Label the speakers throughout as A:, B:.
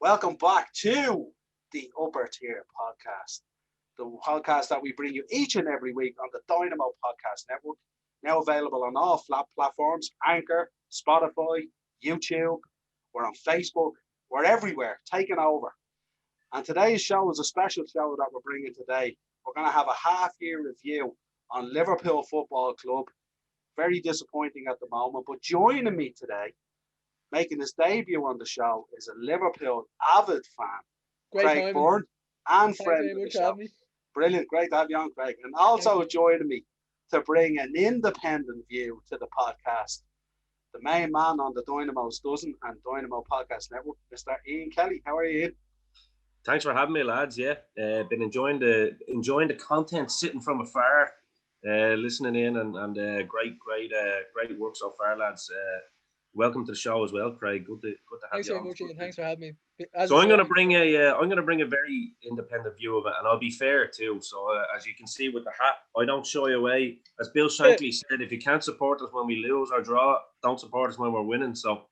A: Welcome back to the Upper Tier Podcast, the podcast that we bring you each and every week on the Dynamo Podcast Network, now available on all flat platforms, Anchor, Spotify, YouTube. We're on Facebook. We're everywhere, taking over. And today's show is a special show that we're bringing today. We're going to have a half-year review on Liverpool Football Club. Very disappointing at the moment, but joining me today, making his debut on the show, is a Liverpool avid fan, Craig Byrne, and friend of the show. Brilliant, great to have you on, Craig. And also joining me to bring an independent view to the podcast, the main man on the Dynamo's Dozen and Dynamo Podcast Network, Mr. Ian Kelly. How are you, Ian?
B: Thanks for having me, lads. Yeah, been enjoying the content, sitting from afar, listening in, and great work so far, lads. Welcome to the show as well, Craig. Good to have you on.
C: Thanks very much, Ian. Thanks for having me.
B: So I'm going to bring a very independent view of it, and I'll be fair too. So as you can see with the hat, I don't shy away. As Bill Shankly said, if you can't support us when we lose or draw, don't support us when we're winning. So.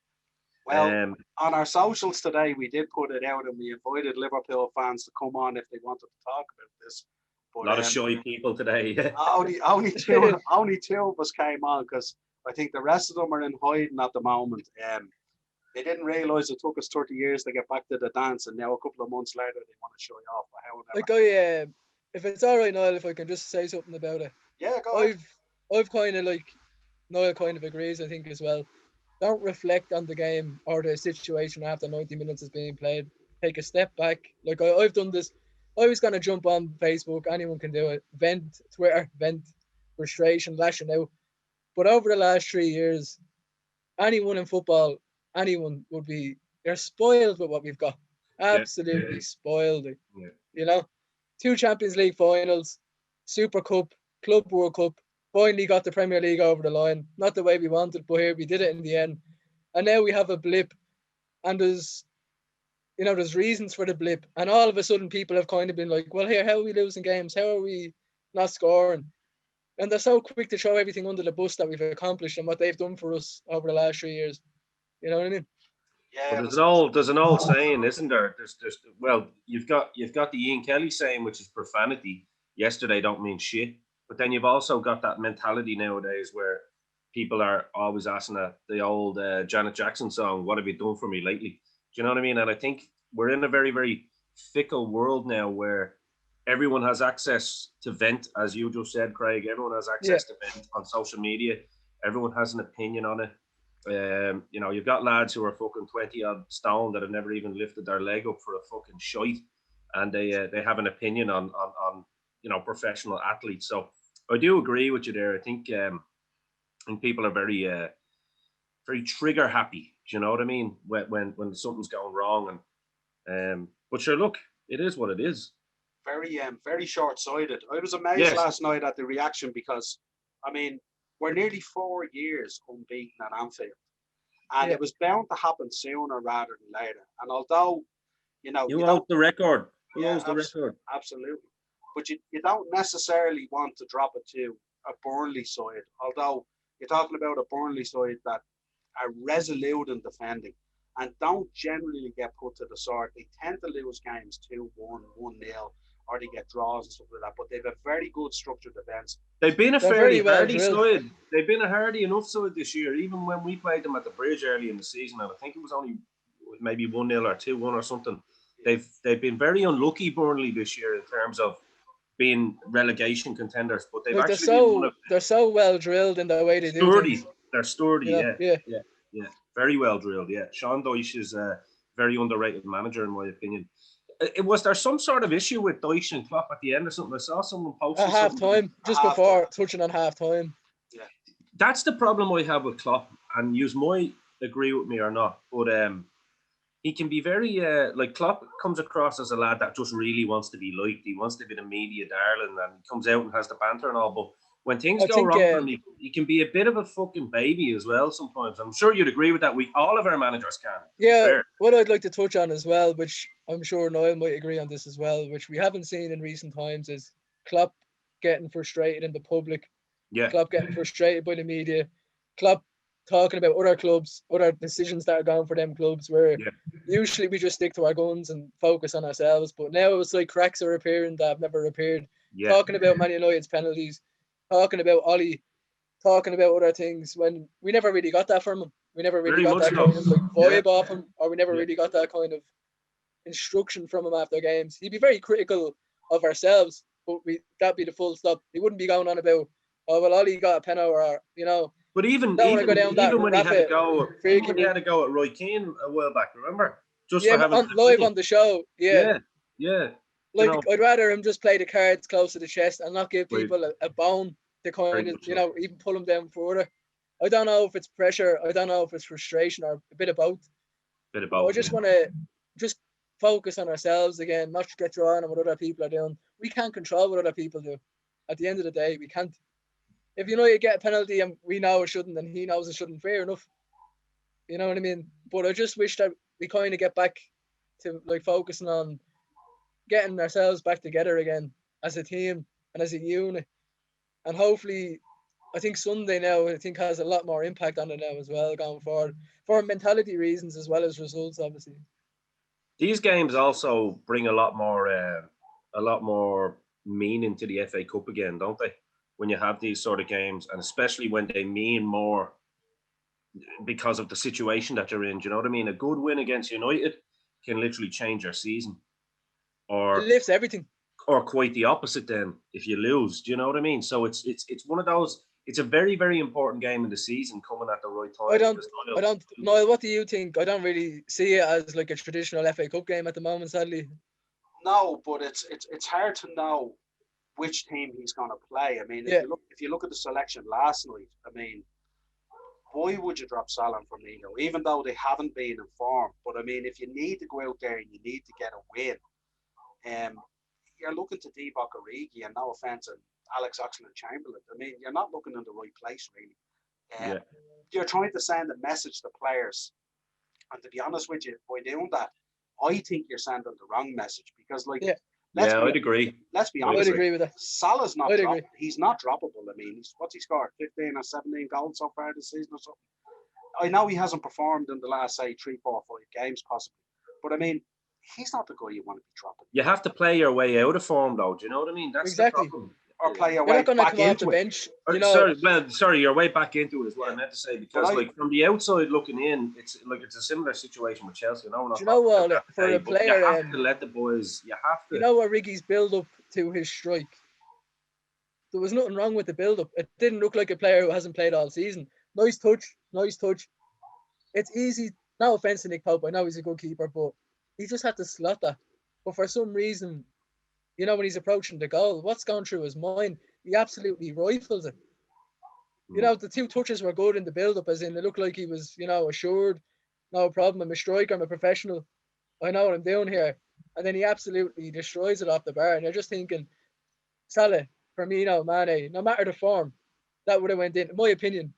A: Well, on our socials today, we did put it out and we invited Liverpool fans to come on if they wanted to talk about this. But,
B: a lot of shy people today. Yeah.
A: only two of us came on because I think the rest of them are in hiding at the moment. They didn't realise it took us 30 years to get back to the dance, and now a couple of months later they want to show you off.
C: If it's all right, Niall, if I can just say something about it.
A: Yeah, go ahead.
C: I've kind of Niall kind of agrees, I think, as well. Don't reflect on the game or the situation after 90 minutes is being played. Take a step back. Like I've done this. I was going to jump on Facebook. Anyone can do it. Vent, Twitter, vent, frustration, lashing out. But over the last 3 years, anyone in football, they're spoiled with what we've got. Absolutely spoiled. Yeah. You know, 2 Champions League finals, Super Cup, Club World Cup. Finally got the Premier League over the line. Not the way we wanted, but here we did it in the end. And now we have a blip, and there's reasons for the blip. And all of a sudden, people have kind of been like, "Well, here, how are we losing games? How are we not scoring?" And they're so quick to throw everything under the bus that we've accomplished and what they've done for us over the last 3 years. You know what I mean?
B: Yeah. Well, there's an old saying, isn't there? You've got the Ian Kelly saying, which is profanity. Yesterday don't mean shit. But then you've also got that mentality nowadays where people are always asking the old Janet Jackson song, "What have you done for me lately?" Do you know what I mean? And I think we're in a very, very fickle world now where everyone has access to vent, as you just said, Craig. Everyone has access to vent on social media. Everyone has an opinion on it. You've got lads who are fucking 20-odd stone that have never even lifted their leg up for a fucking shite, and they have an opinion on professional athletes. So I do agree with you there. I think people are very very trigger happy. Do you know what I mean? When something's going wrong, and but sure, look, it is what it is.
A: Very short-sighted. I was amazed last night at the reaction because, I mean, we're nearly 4 years unbeaten at Anfield, and it was bound to happen sooner rather than later. And although, you
B: hold the record. Who owns the record?
A: Absolutely. But you don't necessarily want to drop it to a Burnley side, although you're talking about a Burnley side that are resolute in defending and don't generally get put to the sword. They tend to lose games 2-1, 1-0, or they get draws and stuff like that. But they've a very good structured defence.
B: They've been a fairly hardy side. They've been a hardy enough side this year, even when we played them at the Bridge early in the season, and I think it was only maybe 1-0 or 2-1 or something. They've been very unlucky, Burnley, this year in terms of being relegation contenders, but
C: they're so well drilled in the way they do things.
B: They're sturdy, yeah. Very well drilled, yeah. Sean Dyche is a very underrated manager, in my opinion. Was there some sort of issue with Dyche and Klopp at the end or something? I saw someone posting
C: at half-time, just before touching on half-time.
A: Yeah,
B: that's the problem I have with Klopp, and you might agree with me or not, but he can be very, Klopp comes across as a lad that just really wants to be liked. He wants to be the media darling, and he comes out and has the banter and all. But when things go wrong for him, he can be a bit of a fucking baby as well sometimes. I'm sure you'd agree with that. All of our managers can.
C: Yeah, what I'd like to touch on as well, which I'm sure Niall might agree on this as well, which we haven't seen in recent times, is Klopp getting frustrated in the public
B: Yeah.
C: Klopp getting frustrated by the media. Klopp talking about other clubs, other decisions that are going for them clubs, where usually we just stick to our guns and focus on ourselves. But now it's like cracks are appearing that have never appeared.
B: Yeah.
C: Talking about Man United's penalties, talking about Ollie, talking about other things when we never really got that from him. We never really
B: Very
C: got
B: much
C: that
B: so.
C: kind of like vibe
B: Yeah.
C: off him, or we never
B: Yeah.
C: really got that kind of instruction from him after games. He'd be very critical of ourselves, but that'd be the full stop. He wouldn't be going on about, oh well, Ollie got a penalty, or
B: But even
C: don't want to go down that
B: when he had to
C: rapid
B: go, even when he
C: freaky.
B: had to go at Roy Keane a while back, remember? Just
C: Yeah,
B: for having
C: live on the show. Yeah.
B: Yeah.
C: Like, I'd rather him just play the cards close to the chest and not give
B: Right.
C: people a bone to kind of,
B: Very much so.
C: even pull them down further. I don't know if it's pressure. I don't know if it's frustration or a bit of both.
B: Bit of
C: I
B: both.
C: just want to just focus on ourselves again, not get drawn on what other people are doing. We can't control what other people do. At the end of the day, we can't. If you get a penalty and we know it shouldn't, and he knows it shouldn't, fair enough. You know what I mean? But I just wish that we kind of get back to like focusing on getting ourselves back together again as a team and as a unit. And hopefully, I think Sunday now, has a lot more impact on it now as well going forward for mentality reasons as well as results, obviously.
B: These games also bring a lot more meaning to the FA Cup again, don't they? When you have these sort of games, and especially when they mean more because of the situation that you're in. Do you know what I mean? A good win against United can literally change your season, or
C: It lifts everything.
B: Or quite the opposite. Then, if you lose, do you know what I mean? So it's one of those. It's a very, very important game in the season coming at the right time.
C: I don't. Niall, what do you think? I don't really see it as like a traditional FA Cup game at the moment, sadly.
A: No, but it's hard to know which team he's going to play. I mean, if you look at the selection last night, I mean, why would you drop Salah and Firmino, even though they haven't been in form? But I mean, if you need to go out there and you need to get a win, you're looking to Divock Origi, and no offense, and Alex Oxlade-Chamberlain. I mean, you're not looking in the right place, really. You're trying to send a message to players, and to be honest with you, by doing that, I think you're sending the wrong message because,
B: I'd agree.
A: Let's be honest.
C: I'd agree with that.
A: Salah's not. He's not droppable. I mean, what's he scored? 15 or 17 goals so far this season or something. I know he hasn't performed in the last, say, 3, 4, 5 games possibly, but I mean, he's not the guy you want to be dropping.
B: You have to play your way out of form, though. Do you know what I mean? That's
C: exactly.
B: The problem.
A: Or play your way back into it.
B: Sorry, your way back into it is what I meant to say, because from the outside looking in, it's a similar situation with Chelsea. Do
C: you know what? For a player,
B: you have to let the boys. You have to.
C: You know what? Origi build up to his strike. There was nothing wrong with the build up. It didn't look like a player who hasn't played all season. Nice touch. It's easy. No offense to Nick Pope, I know he's a good keeper, but he just had to slot that. But for some reason, when he's approaching the goal, what's going through his mind? He absolutely rifles it. The 2 touches were good in the build-up, as in it looked like he was, assured, no problem, I'm a striker, I'm a professional, I know what I'm doing here. And then he absolutely destroys it off the bar. And you're just thinking, Salah, Firmino, Mane, no matter the form, that would have went in my opinion.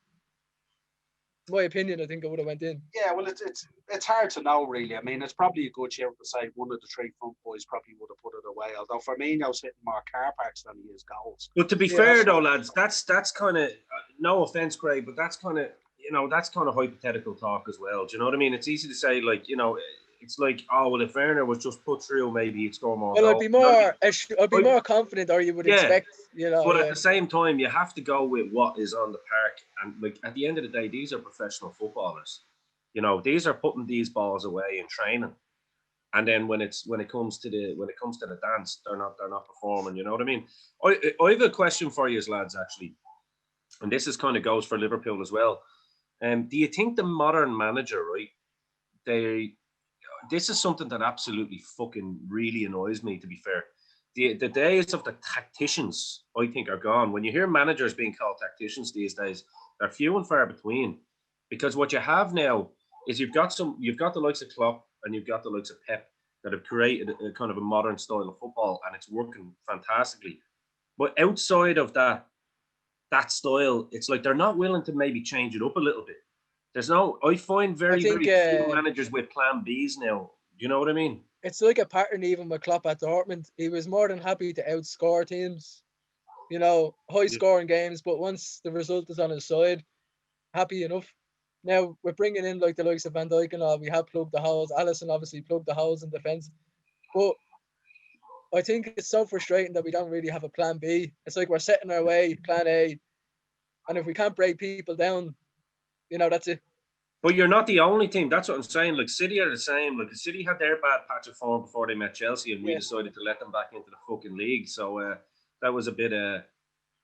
C: I think it would have went in.
A: Yeah, well, it's hard to know, really. I mean, it's probably a good shout to say one of the 3 front boys probably would have put it away, although Firmino's hitting more car parks than he is goals.
B: But to be fair, though, lads, that's kind of, no offence, Craig, but that's kind of, that's kind of hypothetical talk as well. Do you know what I mean? It's easy to say, like, it's like, oh, well, if Werner was just put through, maybe he'd score more goals.
C: I'd be more confident, or you would expect,
B: But at the same time, you have to go with what is on the park. And, like, at the end of the day, these are professional footballers. These are putting these balls away in training. And then when it comes to the dance, they're not performing. You know what I mean? I have a question for you, lads, actually. And this is kind of goes for Liverpool as well. Do you think the modern manager, right, this is something that absolutely fucking really annoys me, to be fair. The days of the tacticians, I think, are gone. When you hear managers being called tacticians these days, they're few and far between. Because what you have now is you've got the likes of Klopp and you've got the likes of Pep that have created a kind of a modern style of football, and it's working fantastically. But outside of that style, it's like they're not willing to maybe change it up a little bit. I find very few managers with plan Bs now. Do you know what I mean?
C: It's like a pattern even with Klopp at Dortmund. He was more than happy to outscore teams high scoring games, but once the result is on his side, happy enough. Now we're bringing in like the likes of Van Dijk and all. We have plugged the holes. Allison obviously plugged the holes in defence, but I think it's so frustrating that we don't really have a plan B. It's like we're setting our way, plan A, and if we can't break people down, that's it.
B: But you're not the only team. That's what I'm saying. Like City are the same. Like City had their bad patch of form before they met Chelsea, and we decided to let them back into the fucking league. So that was a bit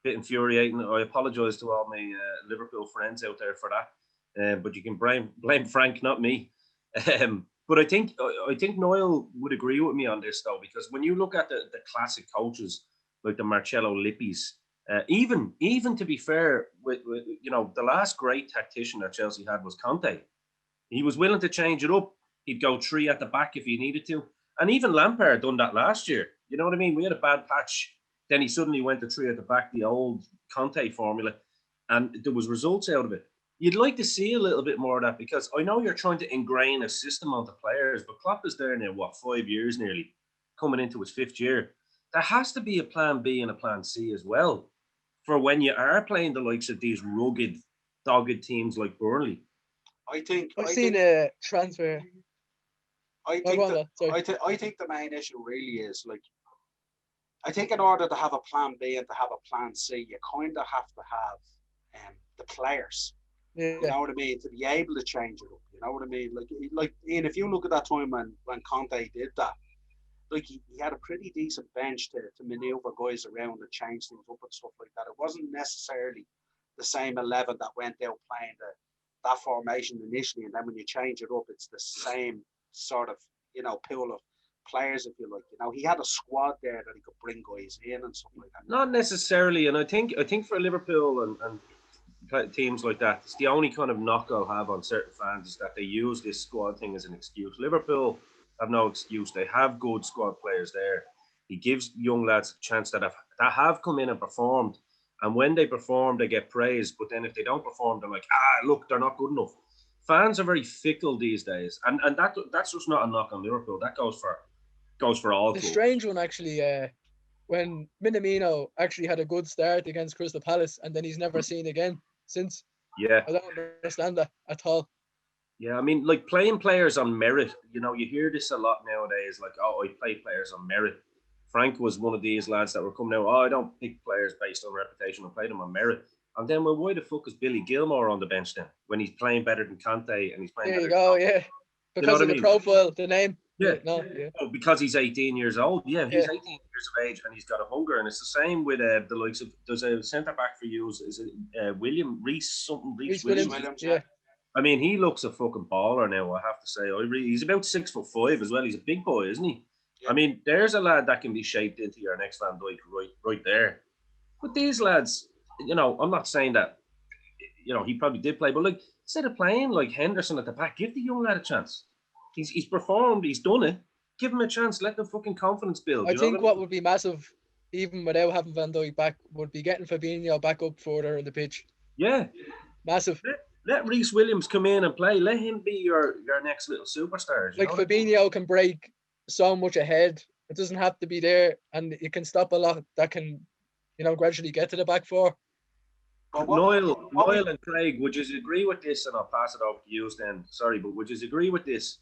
B: infuriating. I apologise to all my Liverpool friends out there for that. But you can blame Frank, not me. But I think Niall would agree with me on this though, because when you look at the classic coaches like the Marcello Lippis, even to be fair, with the last great tactician that Chelsea had was Conte. He was willing to change it up. He'd go 3 at the back if he needed to, and even Lampard done that last year. You know what I mean? We had a bad patch, then he suddenly went to 3 at the back, the old Conte formula, and there was results out of it. You'd like to see a little bit more of that, because I know you're trying to ingrain a system onto players, but Klopp is there now, 5 years nearly, coming into his 5th year. There has to be a plan B and a plan C as well for when you are playing the likes of these rugged, dogged teams like Burnley.
A: I think
C: a transfer.
A: I think the main issue really is I think in order to have a plan B and to have a plan C, you kind of have to have the players.
C: Yeah.
A: You know what I mean? To be able to change it up. You know what I mean? Like Ian, if you look at that time when Conte did that, he had a pretty decent bench to maneuver guys around and change things up and stuff like that. It wasn't necessarily the same 11 that went out playing that formation initially, and then when you change it up, it's the same sort of pool of players, if you like. He had a squad there that he could bring guys in and stuff like that.
B: Not necessarily, and I think for Liverpool and teams like that, it's the only kind of knock I'll have on certain fans is that they use this squad thing as an excuse. Liverpool have no excuse. They have good squad players there. He gives young lads a chance that have come in and performed, and when they perform, they get praised. But then if they don't perform, they're like, look, they're not good enough. Fans are very fickle these days, and that's just not a knock on Liverpool. That goes for all clubs.
C: The strange one actually, when Minamino actually had a good start against Crystal Palace, and then he's never seen again since.
B: Yeah,
C: I don't understand that at all.
B: Yeah, I mean, like playing players on merit. You hear this a lot nowadays. Like, I play players on merit. Frank was one of these lads that were coming out. I don't pick players based on reputation. I play them on merit. And then, why the fuck is Billy Gilmore on the bench then when he's playing better than Conte and he's playing?
C: There you go, yeah. Because of the profile, the name.
B: Yeah.
C: Oh,
B: because he's 18 years old. Yeah, he's 18 years of age and he's got a hunger. And it's the same with the likes of. There's a centre back for you. Is it Reece Williams?
C: Yeah.
B: I mean, he looks a fucking baller now, I have to say. He's about 6'5" as well. He's a big boy, isn't he? Yeah. I mean, there's a lad that can be shaped into your next Van Dijk right there. But these lads, I'm not saying that, he probably did play, but instead of playing like Henderson at the back, give the young lad a chance. He's performed, he's done it. Give him a chance, let the fucking confidence build.
C: I think what would be massive, even without having Van Dijk back, would be getting Fabinho back up further in the pitch.
B: Yeah.
C: Massive.
B: Let Reece Williams come in and play. Let him be your next little superstar.
C: Fabinho can break so much ahead. It doesn't have to be there, and it can stop a lot that can, gradually get to the back four.
B: Niall and Craig, would you agree with this? And I'll pass it over to you then. Sorry, but would you agree with this?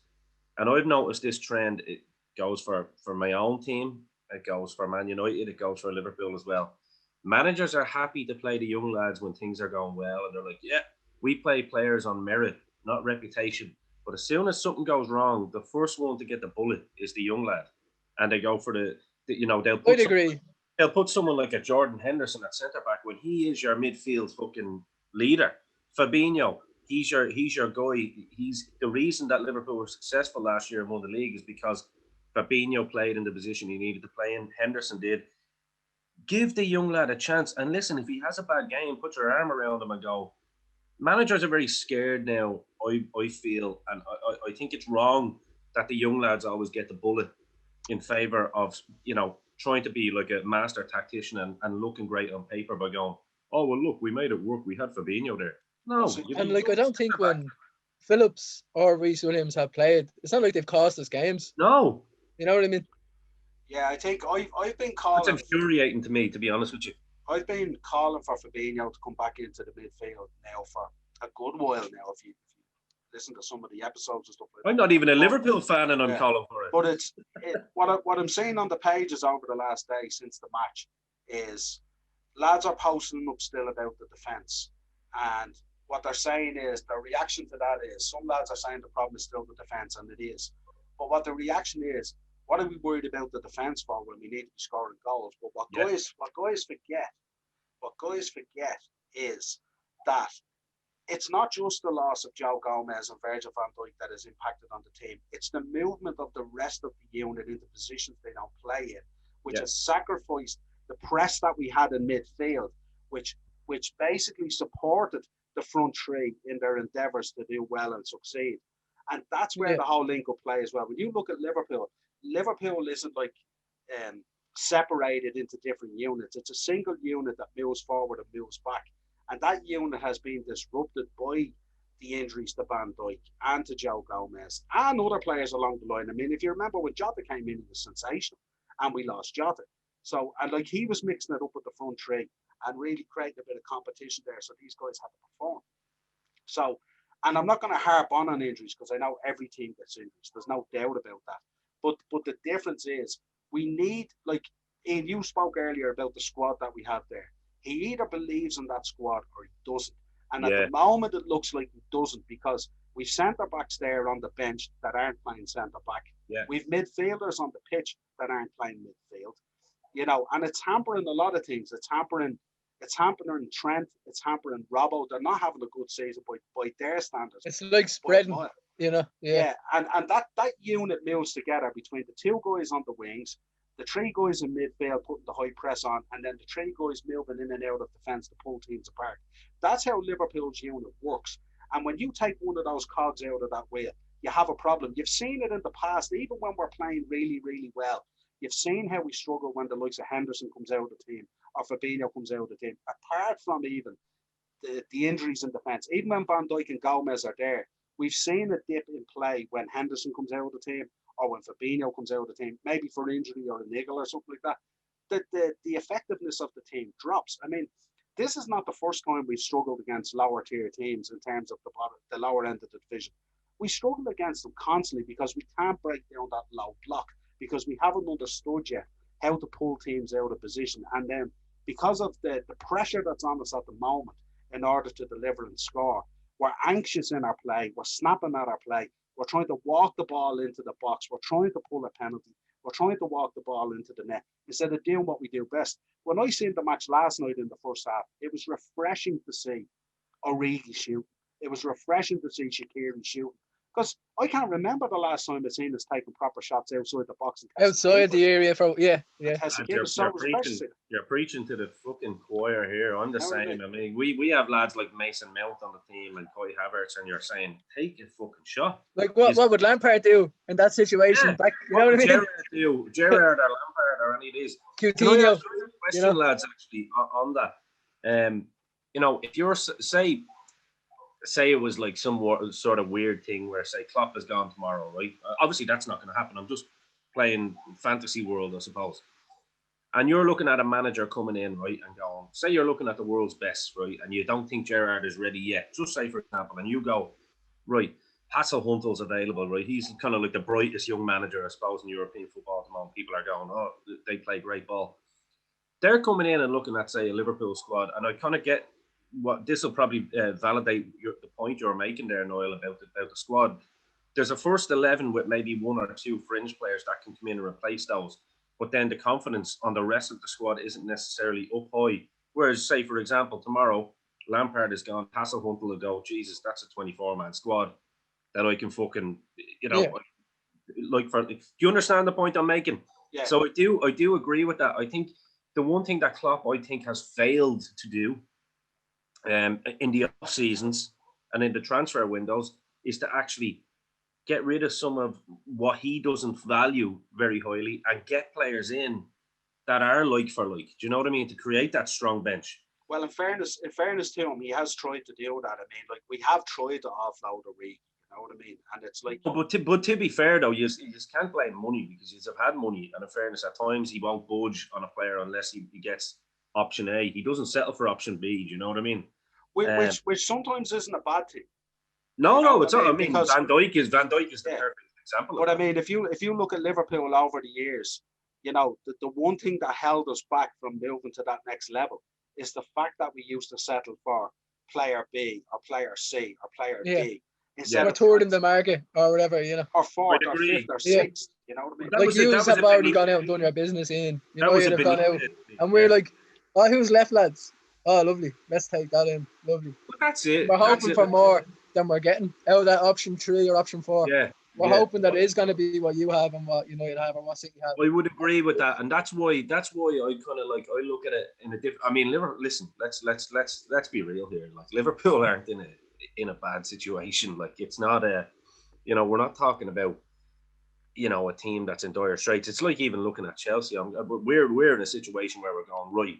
B: And I've noticed this trend. It goes for my own team. It goes for Man United. It goes for Liverpool as well. Managers are happy to play the young lads when things are going well, and they're like, yeah. We play players on merit, not reputation. But as soon as something goes wrong, the first one to get the bullet is the young lad. And they go for they'll put someone like a Jordan Henderson at centre-back when he is your midfield fucking leader. Fabinho, he's your guy. He's the reason that Liverpool were successful last year and won the league is because Fabinho played in the position he needed to play in. Henderson did. Give the young lad a chance. And listen, if he has a bad game, put your arm around him and go. Managers are very scared now, I feel, and I think it's wrong that the young lads always get the bullet in favour of, trying to be like a master tactician and looking great on paper by going, oh, well, look, we made it work. We had Fabinho there. No.
C: And I don't think when Phillips or Reece Williams have played, it's not like they've cost us games.
B: No.
C: You know what I mean?
A: Yeah, I think I've been calling.
B: It's infuriating to me, to be honest with you.
A: I've been calling for Fabinho to come back into the midfield now for a good while now. If you listen to some of the episodes and stuff like that.
B: I'm not even a Liverpool fan, and I'm calling for it.
A: But what I'm seeing on the pages over the last day since the match is lads are posting up still about the defence, and what they're saying is the reaction to that is some lads are saying the problem is still the defence, and it is. But what the reaction is, what are we worried about the defence for when we need to be scoring goals? But what guys forget is that it's not just the loss of Joe Gomez and Virgil van Dijk that has impacted on the team. It's the movement of the rest of the unit into positions they don't play in, which has sacrificed the press that we had in midfield, which basically supported the front three in their endeavours to do well and succeed. And that's where the whole link-up play as well. When you look at Liverpool isn't like separated into different units. It's a single unit that moves forward and moves back. And that unit has been disrupted by the injuries to Van Dijk and to Joe Gomez and other players along the line. I mean, if you remember when Jota came in, it was sensational and we lost Jota. So, and like he was mixing it up with the front three and really creating a bit of competition there. So these guys had to perform. So, and I'm not going to harp on injuries because I know every team gets injuries. There's no doubt about that. But the difference is we need, like, Ian, you spoke earlier about the squad that we have there. He either believes in that squad or he doesn't. And at the moment, it looks like he doesn't because we've centre-backs there on the bench that aren't playing centre-back.
B: Yeah.
A: We've midfielders on the pitch that aren't playing midfield. You know, and it's hampering a lot of things. It's hampering Trent. It's hampering Robbo. They're not having a good season by their standards.
C: It's like spreading, you know.
A: Yeah, and that unit moves together between the two guys on the wings, the three guys in midfield putting the high press on, and then the three guys moving in and out of defence to pull teams apart. That's how Liverpool's unit works. And when you take one of those cogs out of that wheel, you have a problem. You've seen it in the past, even when we're playing really, really well. You've seen how we struggle when the likes of Henderson comes out of the team or Fabinho comes out of the team. Apart from even the injuries in defence, even when Van Dijk and Gomez are there, we've seen a dip in play when Henderson comes out of the team or when Fabinho comes out of the team, maybe for injury or a niggle or something like that. The effectiveness of the team drops. I mean, this is not the first time we've struggled against lower tier teams in terms of the lower end of the division. We struggle against them constantly because we can't break down that low block because we haven't understood yet how to pull teams out of position. And then because of the pressure that's on us at the moment in order to deliver and score, we're anxious in our play. We're snapping at our play. We're trying to walk the ball into the box. We're trying to pull a penalty. We're trying to walk the ball into the net instead of doing what we do best. When I seen the match last night in the first half, it was refreshing to see Origi shoot. It was refreshing to see Shaqiri shoot. Because I can't remember the last time I've seen us taking proper shots outside the box.
C: Outside the area,
B: You're preaching to the fucking choir here. I'm the same. I mean, we have lads like Mason Mount on the team and Kai Havertz, and you're saying, take a fucking shot.
C: Like, what would Lampard do in that situation?
B: Yeah,
C: you know what I
B: mean? Gerrard or Lampard or any of these.
C: Coutinho.
B: Question, lads, actually, on that. You know, if you're, say it was like some sort of weird thing where, say, Klopp is gone tomorrow, right? Obviously, that's not going to happen. I'm just playing fantasy world, I suppose. And you're looking at a manager coming in, right, and going, say you're looking at the world's best, right, and you don't think Gerrard is ready yet. Just say, for example, and you go, right, Hasenhüttl's available, right? He's kind of like the brightest young manager, I suppose, in European football at the moment. People are going, oh, they play great ball. They're coming in and looking at, say, a Liverpool squad, and I kind of get what this will probably validate the point you're making there, Niall, about the squad. There's a first 11 with maybe one or two fringe players that can come in and replace those, but then the confidence on the rest of the squad isn't necessarily up high. Whereas, say, for example, tomorrow, Lampard is gone, Hasenhüttl will go, Jesus, that's a 24-man squad that I can fucking, you know, do you understand the point I'm making? Yeah. So I do agree with that. I think the one thing that Klopp, I think, has failed to do in the off seasons and in the transfer windows is to actually get rid of some of what he doesn't value very highly and get players in that are like for like. Do you know what I mean? To create that strong bench.
A: Well, in fairness to him, he has tried to do that. I mean, like, we have tried to offload Origi. You know what I mean? And it's like,
B: but to be fair though, you just can't blame money because you've had money. And in fairness, at times he won't budge on a player unless he gets option A. He doesn't settle for option B. Do you know what I mean?
A: Which sometimes isn't a bad thing.
B: No, it's not. I mean,
A: because
B: Van Dijk is the
A: yeah.
B: perfect example.
A: But I mean, if you look at Liverpool over the years, you know, the one thing that held us back from moving to that next level is the fact that we used to settle for player B or player C or player D instead
C: or
A: of
C: third in the market or whatever, you know,
A: or fourth or fifth or sixth. You know what I mean?
C: Like you have already gone out and done your business, Ian. You know you'd have gone out, and we're like, oh, who's left, lads? Oh, lovely. Let's take that in. Lovely.
B: Well, that's it.
C: We're hoping for more than we're getting out of that option 3 or option 4.
B: Yeah.
C: We're hoping that it is going to be what you have and what United have or what City have.
B: I would agree with that, and that's why I kind of like I look at it in a different. I mean, Liverpool. Listen, let's be real here. Like Liverpool aren't in a bad situation. Like it's not we're not talking about a team that's in dire straits. It's like even looking at Chelsea. We're in a situation where we're going right.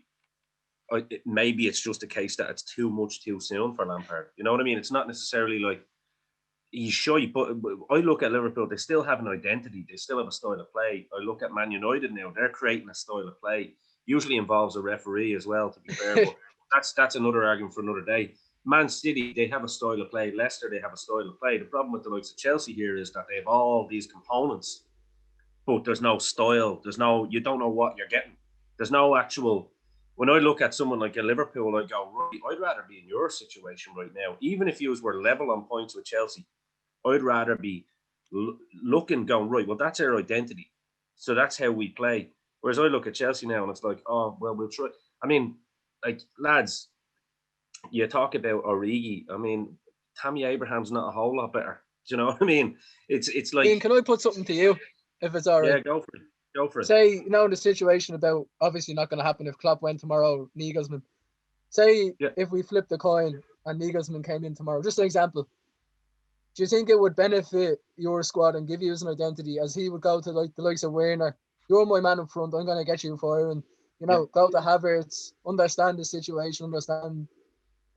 B: Maybe it's just a case that it's too much too soon for Lampard. You know what I mean? It's not necessarily like he's shy, but I look at Liverpool, they still have an identity. They still have a style of play. I look at Man United now, they're creating a style of play. Usually involves a referee as well, to be fair, but that's another argument for another day. Man City, they have a style of play. Leicester, they have a style of play. The problem with the likes of Chelsea here is that they have all these components, but there's no style. You don't know what you're getting. There's no actual. When I look at someone like a Liverpool, I go, right, I'd rather be in your situation right now. Even if you were level on points with Chelsea, I'd rather be looking, going, right, well, that's our identity. So that's how we play. Whereas I look at Chelsea now and it's like, oh, well, we'll try. I mean, like, lads, you talk about Origi. I mean, Tammy Abraham's not a whole lot better. Do you know what I mean? It's like...
C: Ian, can I put something to you, if it's all right?
B: Yeah, go for it.
C: Say, the situation about, obviously not going to happen if Klopp went tomorrow, Nagelsmann. Say, if we flipped the coin and Nagelsmann came in tomorrow, just an example, do you think it would benefit your squad and give you an identity as he would go to like the likes of Werner? You're my man up front. I'm going to get you fire and, go to Havertz, understand the situation, understand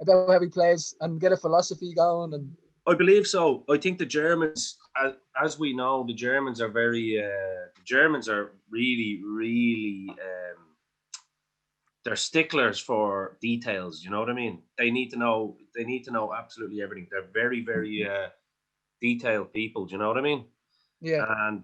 C: about how he plays and get a philosophy going. And
B: I believe so. I think the Germans, as we know, the Germans are really, really, they're sticklers for details. You know what I mean? They need to know absolutely everything. They're very, very detailed people. Do you know what I mean?
C: Yeah.
B: And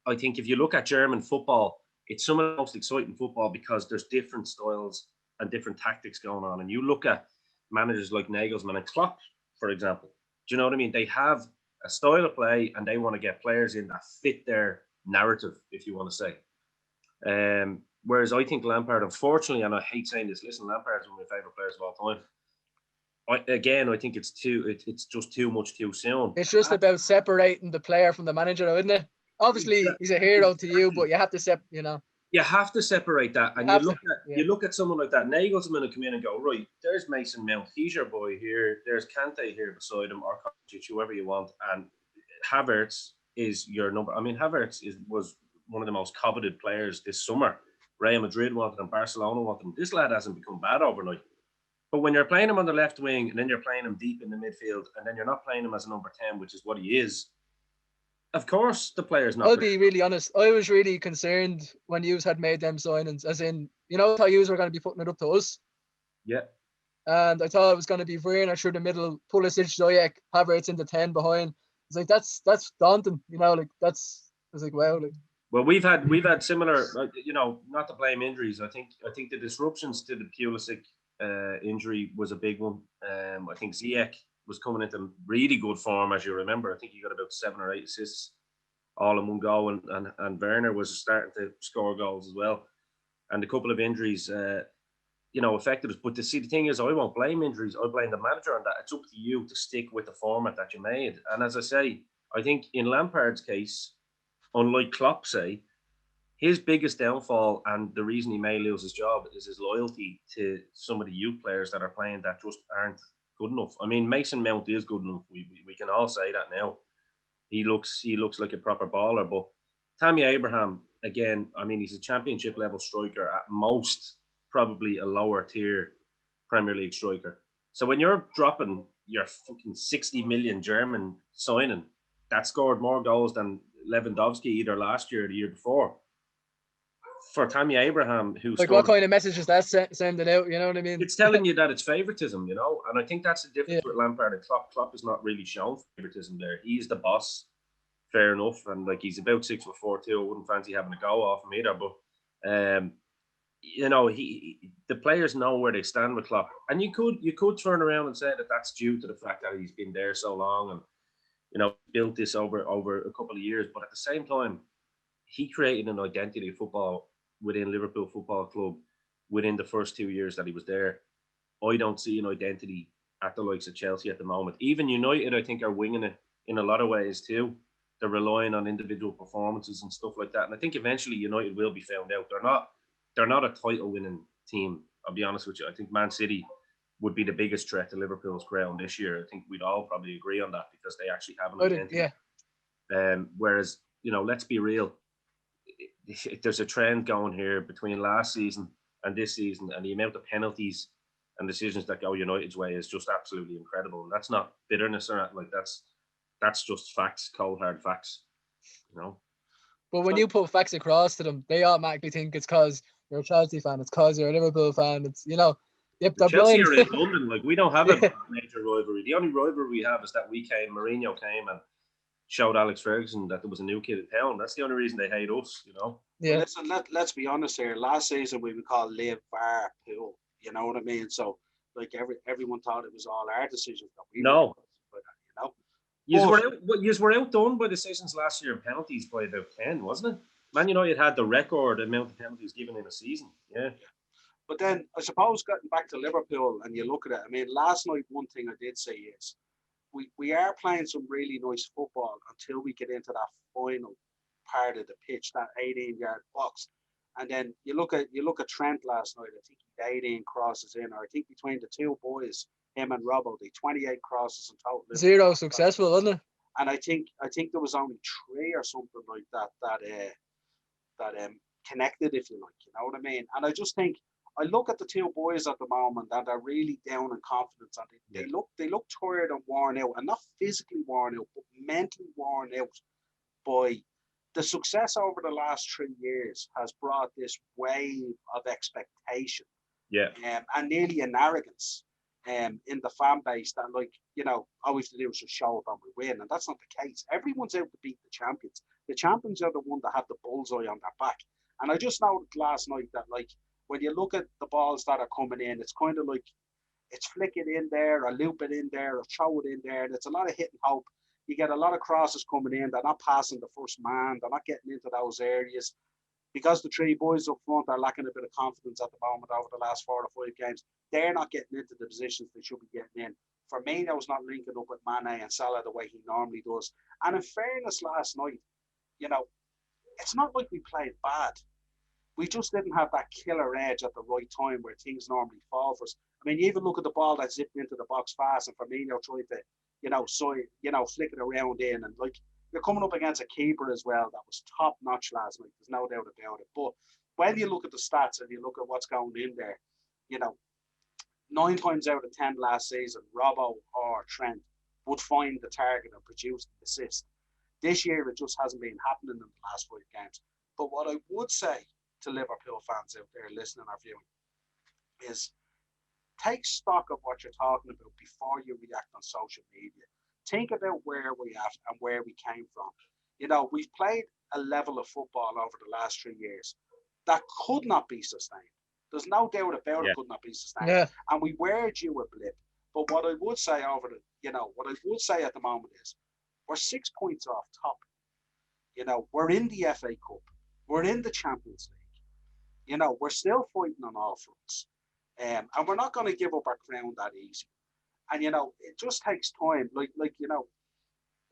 B: I think if you look at German football, it's some of the most exciting football because there's different styles and different tactics going on. And you look at managers like Nagelsmann and Klopp, for example. Do you know what I mean? They have a style of play and they want to get players in that fit their narrative, if you want to say. Whereas I think Lampard, unfortunately, and I hate saying this, listen, Lampard's one of my favourite players of all time. I think it's just too much too soon.
C: It's just about separating the player from the manager, isn't it? Obviously, he's a hero to you, but you have to
B: You have to separate that, and you look at someone like that. Nagelsmann will come in and go, right, there's Mason Mount, he's your boy here. There's Kante here beside him, or Kovacic, whoever you want, and Havertz is your number. I mean, Havertz was one of the most coveted players this summer. Real Madrid wanted him, Barcelona wanted him. This lad hasn't become bad overnight. But when you're playing him on the left wing, and then you're playing him deep in the midfield, and then you're not playing him as a number 10, which is what he is, of course the player's not.
C: I'll be really honest. I was really concerned when yous had made them signings, as in, how yous were going to be putting it up to us.
B: Yeah.
C: And I thought it was going to be Werner through the middle, Pulisic, Ziyech, Havertz in the 10 behind. It's like, that's daunting, I was like, wow.
B: Well, we've had similar, not to blame injuries. I think the disruptions to the Pulisic injury was a big one. I think Ziyech was coming into really good form, as you remember. I think he got about 7 or 8 assists all in one go, and Werner was starting to score goals as well. And a couple of injuries, affected us. But the thing is, I won't blame injuries. I blame the manager on that. It's up to you to stick with the format that you made. And as I say, I think in Lampard's case, unlike Klopp, say, his biggest downfall and the reason he may lose his job is his loyalty to some of the youth players that are playing that just aren't good enough. I mean, Mason Mount is good enough. We can all say that now. He looks like a proper baller. But Tammy Abraham, again, I mean, he's a championship level striker, at most probably a lower tier Premier League striker. So when you're dropping your fucking 60 million German signing that scored more goals than Lewandowski either last year or the year before, for Tammy Abraham, who
C: Like,
B: scored,
C: what kind of message is that sending out? You know what I mean?
B: it's telling you that it's favoritism, you know. And I think that's the difference
C: Yeah.
B: with Lampard and Klopp. Klopp is not really shown favoritism there. He's the boss, fair enough, and like he's about 6'4" too. I wouldn't fancy having a go off him either, but you know, the players know where they stand with Klopp, and you could turn around and say that that's due to the fact that he's been there so long and, you know, built this over a couple of years. But at the same time, he created an identity of football within Liverpool Football Club within the first 2 years that he was there. I don't see an identity at the likes of Chelsea at the moment. Even United, I think, are winging it in a lot of ways too. They're relying on individual performances and stuff like that. And I think eventually United will be found out. They're not a title winning team. I'll be honest with you. I think Man City would be the biggest threat to Liverpool's crown this year. I think we'd all probably agree on that because they actually have an identity.
C: Yeah.
B: Whereas, you know, let's be real. There's a trend going here between last season and this season, and the amount of penalties and decisions that go United's way is just absolutely incredible. And that's not bitterness or anything. Like that's just facts, cold hard facts, you know.
C: But when you put facts across to them, they automatically think it's because you're a Chelsea fan, it's because you're a Liverpool fan. It's, you know, yep, they're
B: Chelsea
C: blind.
B: are in London. Like, we don't have a major rivalry. The only rivalry we have is that Mourinho came and showed Alex Ferguson that there was a new kid in town. That's the only reason they hate us, you know.
C: Yeah.
A: Well, listen, let's be honest here. Last season we would call Liverpool. You know what I mean? So like everyone thought it was all our decisions that we
B: No.
A: But, you know.
B: You were outdone by decisions last year in penalties by about 10, wasn't it? Man United had the record amount of penalties given in a season. Yeah.
A: But then I suppose getting back to Liverpool and you look at it, I mean, last night one thing I did say is we are playing some really nice football until we get into that final part of the pitch, that 18-yard box. And then you look at Trent last night. I think he had 18 crosses in, or I think between the two boys, him and Robbo, they 28 crosses in total.
C: 0 successful, wasn't it?
A: And I think there was only 3 or something like that connected, if you like. You know what I mean? And I just think I look at the two boys at the moment and they're really down in confidence, and they look tired and worn out, and not physically worn out, but mentally worn out by the success over the last 3 years has brought this wave of expectation, and nearly an arrogance, in the fan base that, like, you know, all we have to do is just show up and we win, and that's not the case. Everyone's out to beat the champions. The champions are the one that have the bullseye on their back, and I just noticed last night that, like, when you look at the balls that are coming in, it's kind of like it's flicking in there, or loop it in there, or throw it in there, and it's a lot of hit and hope. You get a lot of crosses coming in. They're not passing the first man. They're not getting into those areas. Because the 3 boys up front are lacking a bit of confidence at the moment over the last 4 or 5 games, they're not getting into the positions they should be getting in. Firmino's not linking up with Mane and Salah the way he normally does. And in fairness, last night, you know, it's not like we played bad. We just didn't have that killer edge at the right time where things normally fall for us. I mean, you even look at the ball that zipped into the box fast, and Firmino tried to, flick it around in, and like, you're coming up against a keeper as well that was top notch last night. There's no doubt about it. But when you look at the stats and you look at what's going in there, you know, 9 times out of 10 last season, Robbo or Trent would find the target and produce the assist. This year, it just hasn't been happening in the last 5 games. But what I would say to Liverpool fans out there listening or viewing is take stock of what you're talking about before you react on social media. Think about where we're at and where we came from. You know, we've played a level of football over the last 3 years that could not be sustained. There's no doubt about it could not be sustained.
C: Yeah.
A: And we were due a blip. But what I would say what I would say at the moment is we're 6 points off top. You know, we're in the FA Cup. We're in the Champions League. You know, we're still fighting on all fronts. And we're not going to give up our crown that easy. And, you know, it just takes time. Like, you know,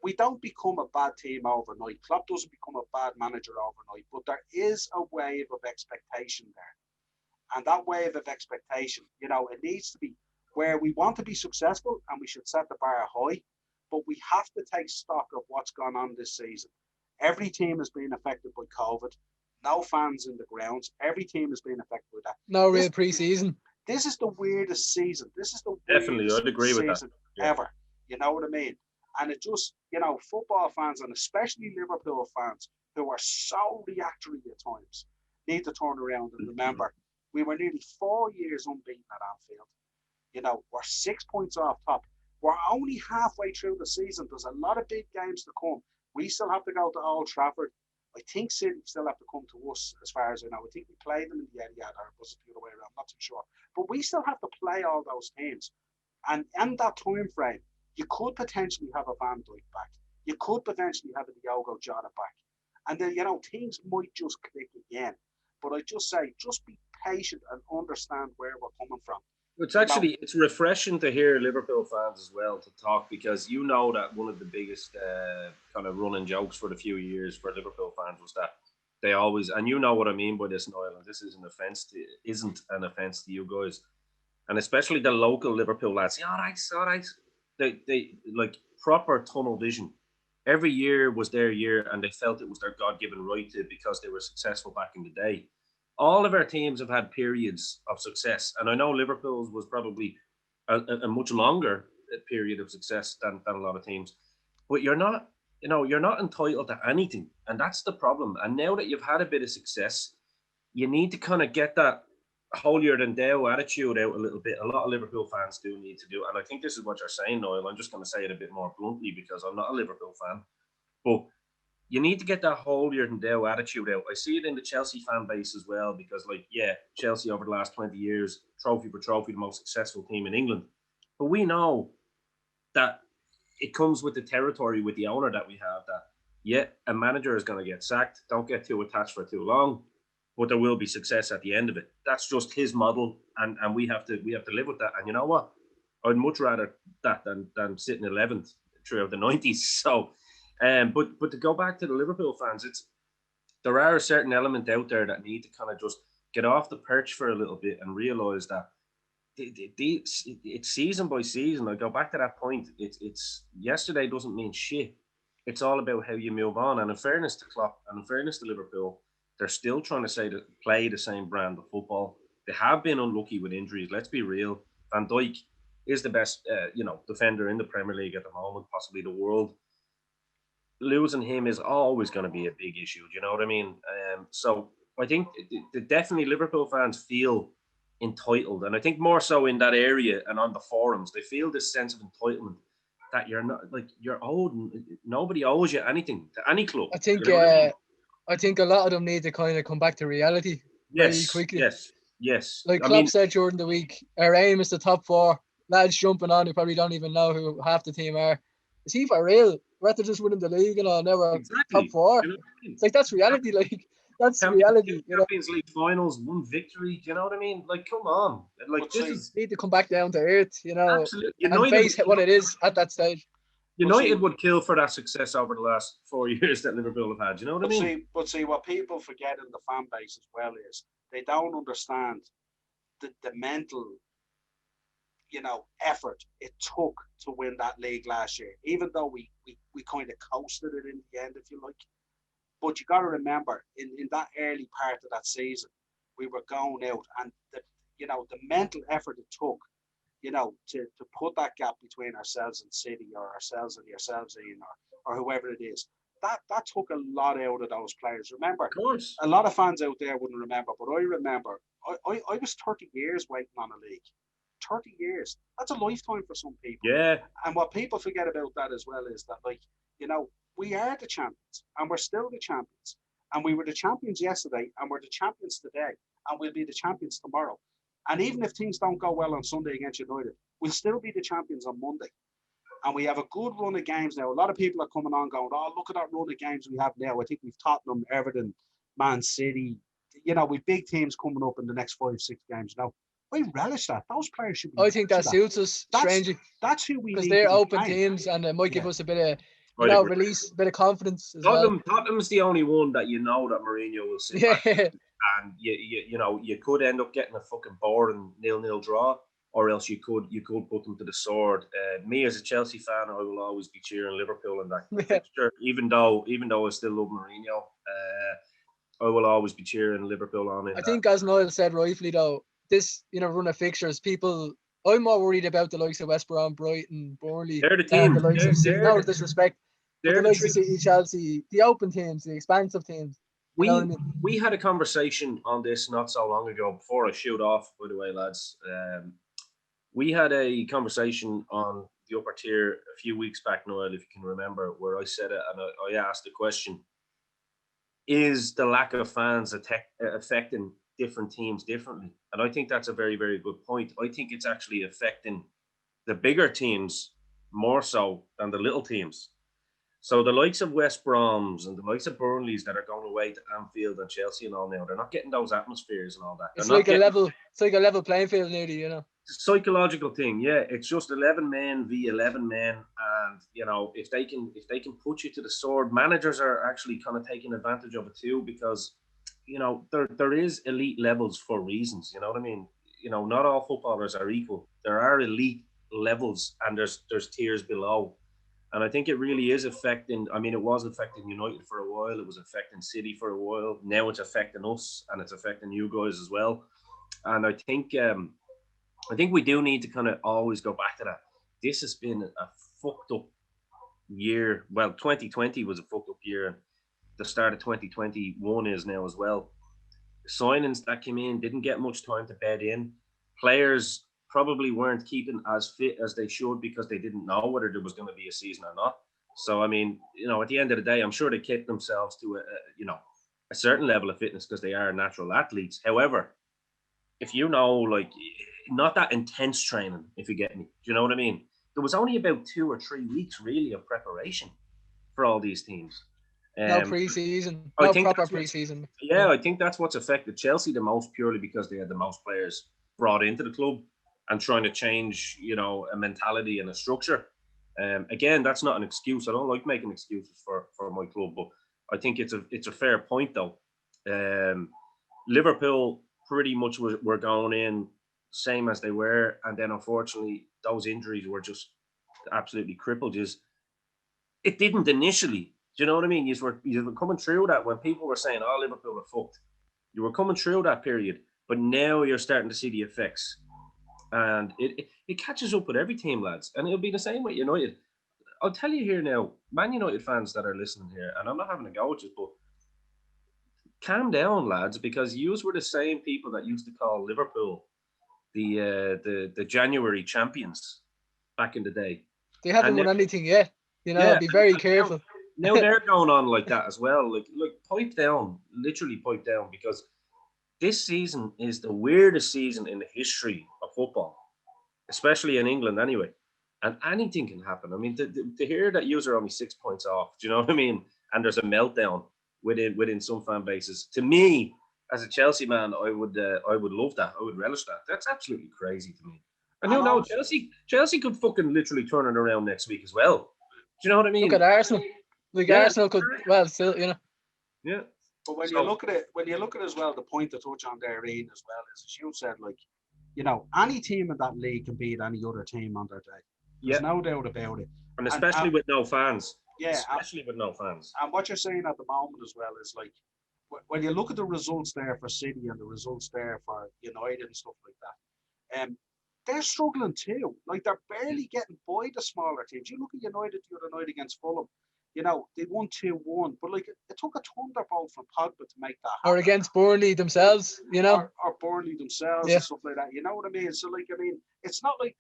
A: we don't become a bad team overnight. Klopp doesn't become a bad manager overnight. But there is a wave of expectation there. And that wave of expectation, you know, it needs to be where we want to be successful and we should set the bar high. But we have to take stock of what's gone on this season. Every team has been affected by COVID. No fans in the grounds. Every team has been affected by that.
C: No real pre-season.
A: This is the weirdest season. This is the
B: Definitely,
A: weirdest
B: I'd agree with that.
A: season ever. You know what I mean? And it just, you know, football fans and especially Liverpool fans who are so reactionary at times, need to turn around and remember we were nearly 4 years unbeaten at Anfield. You know, we're 6 points off top. We're only halfway through the season. There's a lot of big games to come. We still have to go to Old Trafford. I think City still have to come to us, as far as I know. I think we played them in the Etihad, or was it the other way around? I'm not too sure. But we still have to play all those teams. And in that time frame, you could potentially have a Van Dijk back. You could potentially have a Diogo Jota back. And then, you know, things might just click again. But I just say, just be patient and understand where we're coming from.
B: It's actually, it's refreshing to hear Liverpool fans as well to talk, because you know that one of the biggest kind of running jokes for the few years for Liverpool fans was that they always, and you know what I mean by this, Niall, and this isn't an offence to you guys, and especially the local Liverpool lads. All right. They like proper tunnel vision. Every year was their year, and they felt it was their God-given right to, because they were successful back in the day. All of our teams have had periods of success, and I know Liverpool's was probably a much longer period of success than a lot of teams. But you're not entitled to anything, and that's the problem. And now that you've had a bit of success, you need to kind of get that holier than thou attitude out a little bit. A lot of Liverpool fans do need to do, and I think this is what you're saying, Niall. I'm just going to say it a bit more bluntly because I'm not a Liverpool fan, but you need to get that holier than thou attitude out. I see it in the Chelsea fan base as well, because, like, yeah, Chelsea over the last 20 years, trophy for trophy, the most successful team in England. But we know that it comes with the territory, with the owner that we have, that, yeah, a manager is going to get sacked. Don't get too attached for too long, but there will be success at the end of it. That's just his model, and we have to live with that. And you know what? I'd much rather that than sitting 11th throughout the 90s. So, but to go back to the Liverpool fans, there are a certain element out there that need to kind of just get off the perch for a little bit and realise that it's season by season. I go back to that point. It's yesterday doesn't mean shit. It's all about how you move on. And in fairness to Klopp and in fairness to Liverpool, they're still trying to play the same brand of football. They have been unlucky with injuries. Let's be real. Van Dijk is the best, defender in the Premier League at the moment, possibly the world. Losing him is always going to be a big issue. Do you know what I mean? So I think definitely Liverpool fans feel entitled, and I think more so in that area and on the forums, they feel this sense of entitlement that you're not, like, you're owed. Nobody owes you anything to any club.
C: I think
B: you know what I mean?
C: I think a lot of them need to kind of come back to reality very quickly.
B: Yes.
C: Like Klopp said during the week, our aim is the top four. Lads jumping on who probably don't even know who half the team are. Is he for real? We're after just winning the league and all. Now we're top four. You know what I mean? It's like, that's reality. Like, that's reality.
B: Champions League finals, one victory. Do you know what I mean? Like, come on. Like,
C: need to come back down to earth, you know,
B: absolutely.
C: and face what it is at that stage.
B: United would kill for that success over the last 4 years that Liverpool have had. You know what I mean?
A: But see, what people forget in the fan base as well is they don't understand the mental, effort it took to win that league last year. Even though we kind of coasted it in the end, if you like. But you got to remember, in that early part of that season, we were going out, and the mental effort it took, to put that gap between ourselves and City, or ourselves and yourselves, Ian, or whoever it is, that took a lot out of those players. Remember,
B: of course,
A: a lot of fans out there wouldn't remember, but I remember. I was 30 years waiting on a league. 30 years. That's a lifetime for some people.
B: Yeah.
A: And what people forget about that as well is that, we are the champions, and we're still the champions. And we were the champions yesterday, and we're the champions today, and we'll be the champions tomorrow. And even if things don't go well on Sunday against United, we'll still be the champions on Monday. And we have a good run of games now. A lot of people are coming on going, oh, look at that run of games we have now. I think we've Tottenham, Everton, Man City. We've big teams coming up in the next 5-6 games. I relish that. Those players should be.
C: I think that suits us strangely.
A: That's who we need.
C: Because they're open teams, and it might give us a bit of release, a bit of confidence as
B: Tottenham's the only one that that Mourinho will sit back. And you could end up getting a fucking boring 0-0 draw, or else you could put them to the sword. Me as a Chelsea fan, I will always be cheering Liverpool in that fixture, even though I still love Mourinho. I will always be cheering Liverpool on it.
C: I think, as Niall said rightfully, though, this run of fixtures, I'm more worried about the likes of West Brom, Brighton, Burnley.
B: They're the teams.
C: The likes of City. No disrespect. But the likes of City, Chelsea, the open teams, the expansive teams. You know what I mean?
B: We had a conversation on this not so long ago. Before I shoot off, by the way, lads, we had a conversation on the upper tier a few weeks back, Niall, if you can remember, where I said it and I asked the question: is the lack of fans affecting different teams differently? And I think that's a very, very good point. I think it's actually affecting the bigger teams more so than the little teams. So the likes of West Broms and the likes of Burnleys that are going away to Anfield and Chelsea and all now, they're not getting those atmospheres and all that.
C: It's like a level playing field nearly, you know.
B: Psychological thing, yeah. It's just 11 men v 11 men, and if they can put you to the sword, managers are actually kind of taking advantage of it too, because there is elite levels for reasons. You know what I mean? Not all footballers are equal. There are elite levels, and there's tiers below. And I think it really is affecting. I mean, it was affecting United for a while. It was affecting City for a while. Now it's affecting us, and it's affecting you guys as well. And I think we do need to kind of always go back to that. This has been a fucked up year. Well, 2020 was a fucked up year, and the start of 2021 is now as well. Signings that came in didn't get much time to bed in. Players probably weren't keeping as fit as they should because they didn't know whether there was going to be a season or not. So, I mean, at the end of the day, I'm sure they kept themselves to a certain level of fitness because they are natural athletes. However, if not that intense training, if you get me, do you know what I mean? There was only about 2 or 3 weeks really of preparation for all these teams.
C: No pre-season, no proper pre-season.
B: Yeah, I think that's what's affected Chelsea the most, purely because they had the most players brought into the club and trying to change, a mentality and a structure. Again, that's not an excuse. I don't like making excuses for my club, but I think it's a fair point though. Liverpool pretty much were going in same as they were, and then unfortunately those injuries were just absolutely crippled you. It didn't initially. Do you know what I mean? You were coming through that when people were saying, "Oh, Liverpool are fucked." You were coming through that period, but now you're starting to see the effects, and it catches up with every team, lads. And it'll be the same with United. I'll tell you here now, Man United fans that are listening here, and I'm not having a go at you, but calm down, lads, because yous were the same people that used to call Liverpool the January champions back in the day.
C: They haven't won anything yet. Be very careful.
B: Now they're going on like that as well. Like pipe down, literally pipe down, because this season is the weirdest season in the history of football, especially in England anyway. And anything can happen. I mean, to hear that yous are only 6 points off, do you know what I mean? And there's a meltdown within some fan bases. To me, as a Chelsea man, I would love that. I would relish that. That's absolutely crazy to me. And who knows? Chelsea could fucking literally turn it around next week as well. Do you know what I mean?
C: Look at Arsenal. Arsenal could, well, still,
B: Yeah.
A: But when you look at it as well, the point to touch on there, Ian, as well, is, as you said, any team in that league can beat any other team on their day. There's no doubt about it.
B: And especially with no fans.
A: Yeah.
B: Especially with no fans.
A: And what you're saying at the moment as well is, when you look at the results there for City and the results there for United and stuff like that, they're struggling too. They're barely getting by the smaller teams. You look at United the other night against Fulham. They won 2-1, but it took a thunderbolt from Pogba to make that happen.
C: Or against Burnley themselves,
A: or Burnley themselves and stuff like that. You know what I mean? So it's not like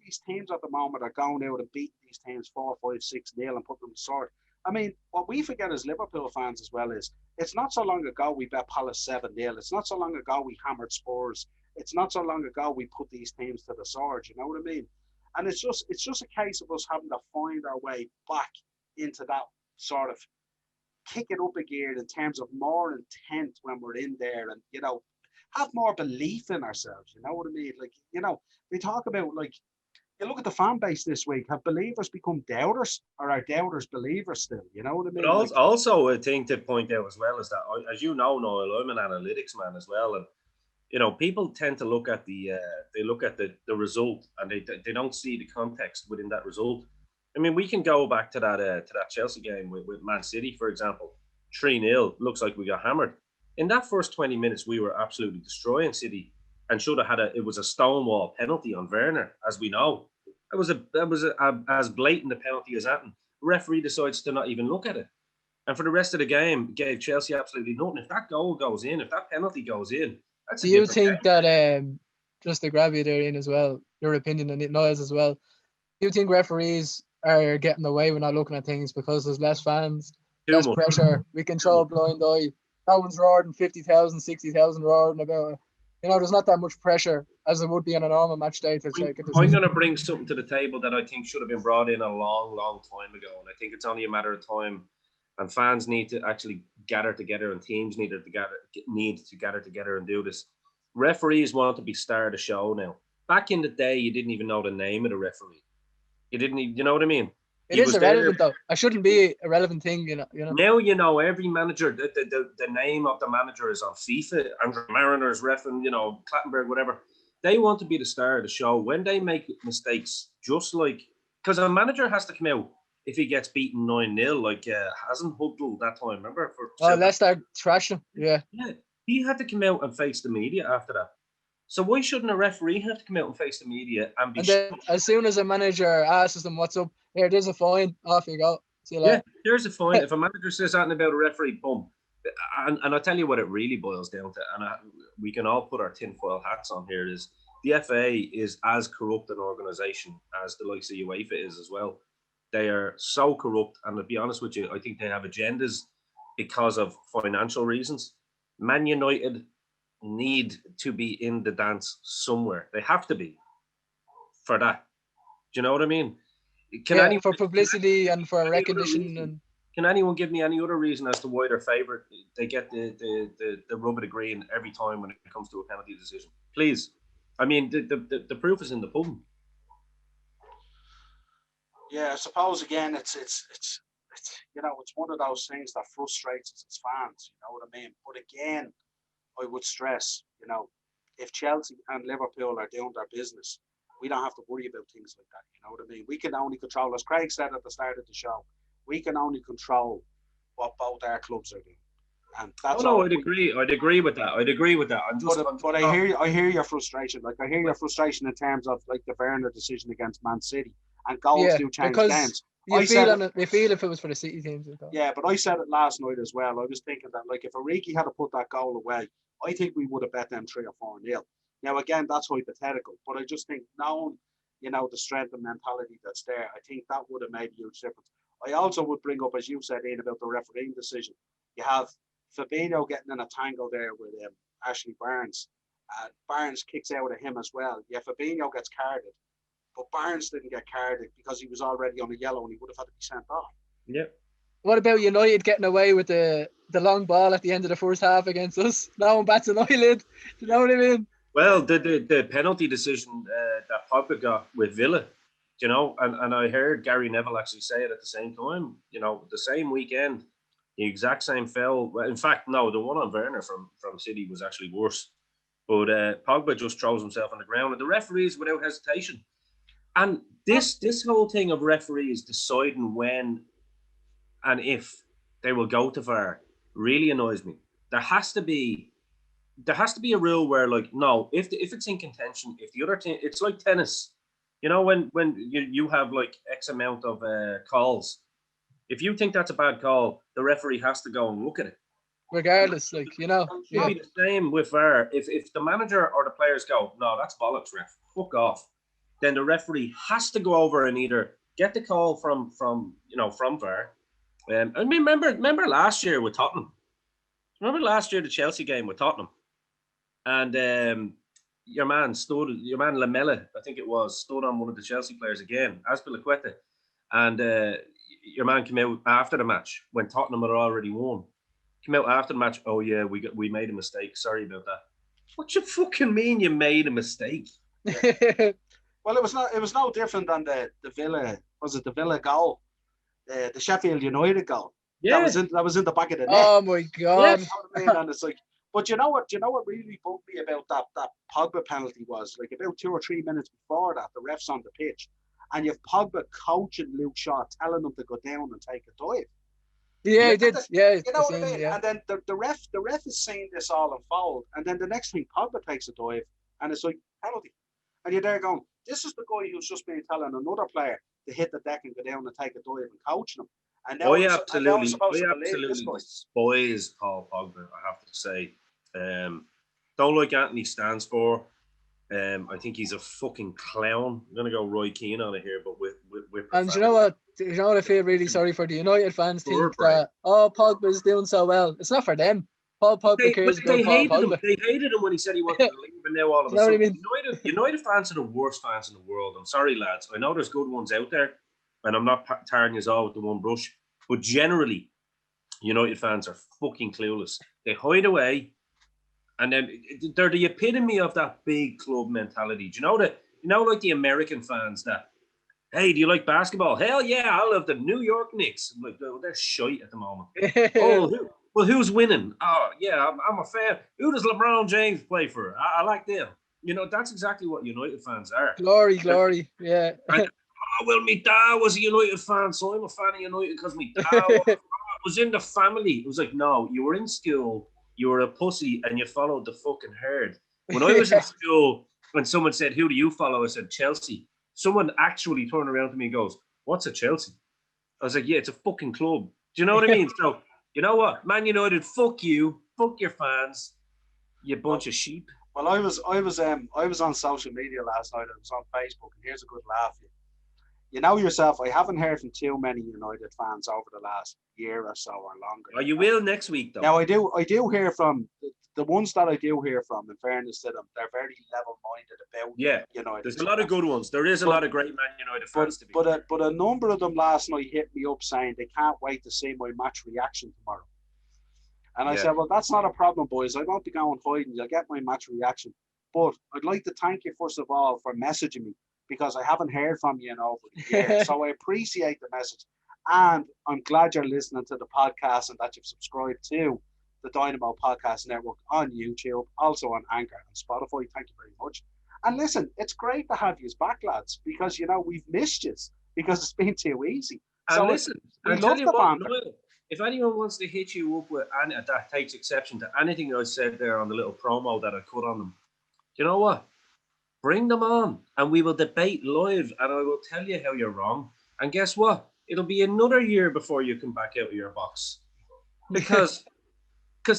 A: these teams at the moment are going out and beating these teams 4-5-6-0 and put them to sword. I mean, what we forget as Liverpool fans as well is it's not so long ago we bet Palace 7-0. It's not so long ago we hammered Spurs. It's not so long ago we put these teams to the sword. You know what I mean? And it's just a case of us having to find our way back into that sort of kick it up a gear in terms of more intent when we're in there, and have more belief in ourselves. You know what I mean? We talk about you look at the fan base this week. Have believers become doubters, or are doubters believers still? You know what I mean?
B: But also a thing to point out as well is that, as you know, Niall, I'm an analytics man as well, and people tend to look at the result, and they don't see the context within that result. I mean, we can go back to that Chelsea game with Man City, for example. 3-0, looks like we got hammered. In that first 20 minutes, we were absolutely destroying City, and should have it was a stonewall penalty on Werner, as we know. That was as blatant a penalty as that. Referee decides to not even look at it. and for the rest of the game, gave Chelsea absolutely nothing. If that goal goes in, if that penalty goes in, that's a
C: Do you
B: different
C: think
B: game.
C: that just to grab you there in as well, your opinion on it, Niles as well? Do you think referees are getting away with not looking at things because there's less fans,
B: Too
C: less
B: much.
C: pressure? We can show a blind eye. No one's roaring 50,000, 60,000 roaring about it. There's not that much pressure as there would be on a normal match day to take a
B: I'm
C: decision.
B: going to bring something to the table that I think should have been brought in a long, long time ago, and I think it's only a matter of time. And fans need to actually gather together, and teams need to gather together and do this. Referees want to be star of the show now. Back in the day, you didn't even know the name of the referee. You didn't, you know what I mean?
C: It is irrelevant though. It shouldn't be a relevant thing,
B: Now you know every manager. The name of the manager is on FIFA. Andrew Mariner's reffing, Clattenburg, whatever. They want to be the star of the show. When they make mistakes, just like because a manager has to come out if he gets beaten 9-0, like hasn't Hudl that time. Remember
C: Leicester trashed him. Yeah,
B: he had to come out and face the media after that. So why shouldn't a referee have to come out and face the media and be?
C: And then as soon as a manager asks them what's up, here, there's a fine. Off you go. See you later.
B: Yeah, here's a fine. If a manager says something about a referee, boom. And I'll tell you what it really boils down to, and we can all put our tinfoil hats on here, is the FA is as corrupt an organisation as the likes of UEFA is as well. They are so corrupt, and to be honest with you, I think they have agendas because of financial reasons. Man United need to be in the dance somewhere. They have to be for that. Do you know what I mean?
C: For publicity and for recognition. And
B: can anyone give me any other reason as to why they're favoured? They get the rub of the green every time when it comes to a penalty decision. Please, I mean the proof is in the pudding.
A: Yeah, I suppose again it's one of those things that frustrates us as fans. You know what I mean? But again, I would stress, if Chelsea and Liverpool are doing their business, we don't have to worry about things like that. You know what I mean? We can only control, as Craig said at the start of the show, we can only control what both our clubs are doing. And that's
B: I'd agree with that.
A: But I hear your frustration. Like I hear your frustration in terms of like the Werner decision against Man City and goals do change games.
C: You feel if it was for the City teams.
A: Yeah, but I said it last night as well. I was thinking that like if Origi had to put that goal away, I think we would have bet them 3 or 4-0. Now again, that's hypothetical, but I just think knowing, the strength and mentality that's there, I think that would have made a huge difference. I also would bring up, as you said, Ian, about the refereeing decision. You have Fabinho getting in a tangle there with Ashley Barnes. Barnes kicks out at him as well. Yeah, Fabinho gets carded, but Barnes didn't get carded because he was already on a yellow and he would have had to be sent off.
B: Yeah.
C: What about United getting away with the long ball at the end of the first half against us? No one bats an eyelid. Do you know what I mean?
B: Well, the penalty decision that Pogba got with Villa, and I heard Gary Neville actually say it at the same time, the same weekend, the exact same foul. Well, in fact, no, the one on Werner from City was actually worse. But Pogba just throws himself on the ground, and the referees without hesitation. And this whole thing of referees deciding when and if they will go to VAR really annoys me. There has to be a rule where, like, no, if it's in contention, if the other team, it's like tennis, when you have like X amount of calls, if you think that's a bad call, the referee has to go and look at it.
C: Regardless, like,
B: It'll be the same with VAR. If the manager or the players go, no, that's bollocks, ref, fuck off, then the referee has to go over and either get the call from VAR. I mean, remember last year with Tottenham. Remember last year the Chelsea game with Tottenham, and your man Lamela, I think it was, stood on one of the Chelsea players again, Azpilicueta, and your man came out after the match when Tottenham had already won. Came out after the match. Oh yeah, we made a mistake. Sorry about that. What you fucking mean you made a mistake?
A: Well, it was no different than the Villa. Was it the Villa goal? The Sheffield United goal.
B: Yeah,
A: that was in the back of the net.
C: Oh my god!
A: Yeah, and it's like, but you know what really bugged me about that Pogba penalty was, like, about 2 or 3 minutes before that, the ref's on the pitch, and you've Pogba coaching Luke Shaw, telling him to go down and take a dive.
C: Yeah, he did. Yeah,
A: you know what I mean. Yeah. And then the ref is seeing this all unfold, and then the next thing Pogba takes a dive, and it's like penalty, and you're there going, this is the guy who's just been telling another player to hit the deck and go down and take a dive and coaching him. And now I'm supposed
B: I
A: to believe this
B: absolutely
A: guy.
B: despise Paul Pogba, I have to say. Don't like Anthony stands for. I think he's a fucking clown. I'm gonna go Roy Keane on it here, but with
C: And you know what? You know what I feel really sorry for? The United fans think
B: right.
C: that Pogba's doing so well. It's not for them. Paul Pogba cares about Paul Pogba.
B: They hated him when he said he wanted to leave, and now all of a
C: You know what I
B: sudden,
C: mean?
B: United fans are the worst fans in the world. I'm sorry, lads. I know there's good ones out there, and I'm not tarring us all with the one brush, but generally, United fans are fucking clueless. They hide away, and then they're the epitome of that big club mentality. Do you know that? You know, like the American fans that, hey, do you like basketball? Hell yeah, I love the New York Knicks. I'm like, oh, they're shite at the moment. Who's winning? Oh, yeah, I'm a fan. Who does LeBron James play for? I like them. You know, that's exactly what United fans are.
C: Glory, yeah.
B: Well, my dad was a United fan, so I'm a fan of United because my dad was in the family. It was like, no, you were in school, you were a pussy, and you followed the fucking herd. When I was in school, when someone said, who do you follow? I said, Chelsea. Someone actually turned around to me and goes, what's a Chelsea? I was like, yeah, it's a fucking club. Do you know what I mean? So, you know what? Man United, fuck you. Fuck your fans. You bunch of sheep.
A: Well, I was on social media last night. I was on Facebook, and here's a good laugh. You know yourself, I haven't heard from too many United fans over the last year or so or longer.
B: Oh, you will next week, though.
A: Now, I do hear from the ones that I do hear from, in fairness to them, they're very level-minded about United.
B: There's a lot of good ones. There is a lot of great Man United fans to be.
A: But a number of them last night hit me up saying they can't wait to see my match reaction tomorrow. And I said, well, that's not a problem, boys. I won't be going hiding. You'll get my match reaction. But I'd like to thank you, first of all, for messaging me, because I haven't heard from you in over a year. So I appreciate the message. And I'm glad you're listening to the podcast and that you've subscribed to the Dynamo Podcast Network on YouTube, also on Anchor and Spotify. Thank you very much. And listen, it's great to have you back, lads, because, we've missed you because it's been too easy.
B: And
A: so
B: listen,
A: we love the banter.
B: If anyone wants to hit you up with that takes exception to anything I said there on the little promo that I cut on them, you know what? Bring them on and we will debate live and I will tell you how you're wrong. And guess what? It'll be another year before you come back out of your box. Because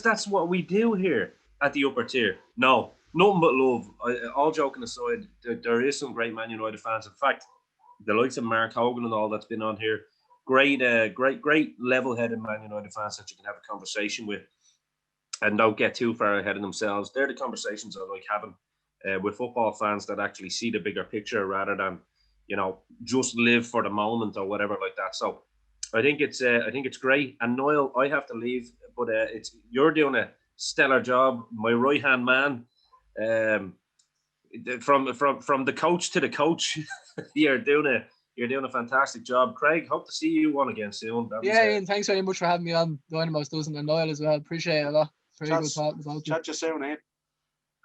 B: that's what we do here at the upper tier. No, nothing but love. All joking aside, there is some great Man United fans. In fact, the likes of Mark Hogan and all that's been on here, great level-headed Man United fans that you can have a conversation with and don't get too far ahead of themselves. They're the conversations I like having with football fans that actually see the bigger picture rather than, just live for the moment or whatever like that. So I think it's great. And Niall, I have to leave, but you're doing a stellar job, my right-hand man. From the coach to the coach, you're doing a fantastic job, Craig. Hope to see you on again soon.
C: Ian, thanks very much for having me on Dynamo's Dozen and Niall as well. Appreciate it a lot. Very good talking about you.
A: Chat you soon, Ian.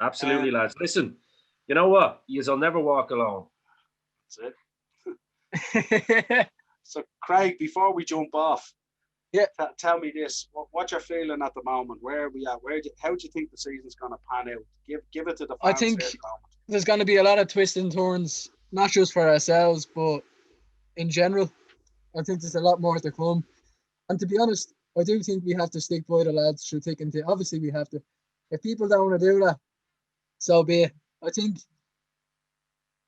B: Absolutely, lads. Listen, you know what? You'll never walk alone.
A: That's it. So, Craig, before we jump off, tell me this: what you're feeling at the moment? Where are we at? How do you think the season's going to pan out? Give it to the fans.
C: I think there's going to be a lot of twists and turns, not just for ourselves, but in general. I think there's a lot more to come. And to be honest, I do think we have to stick by the lads through thick and thin. Obviously, we have to. If people don't want to do that, so be it. I think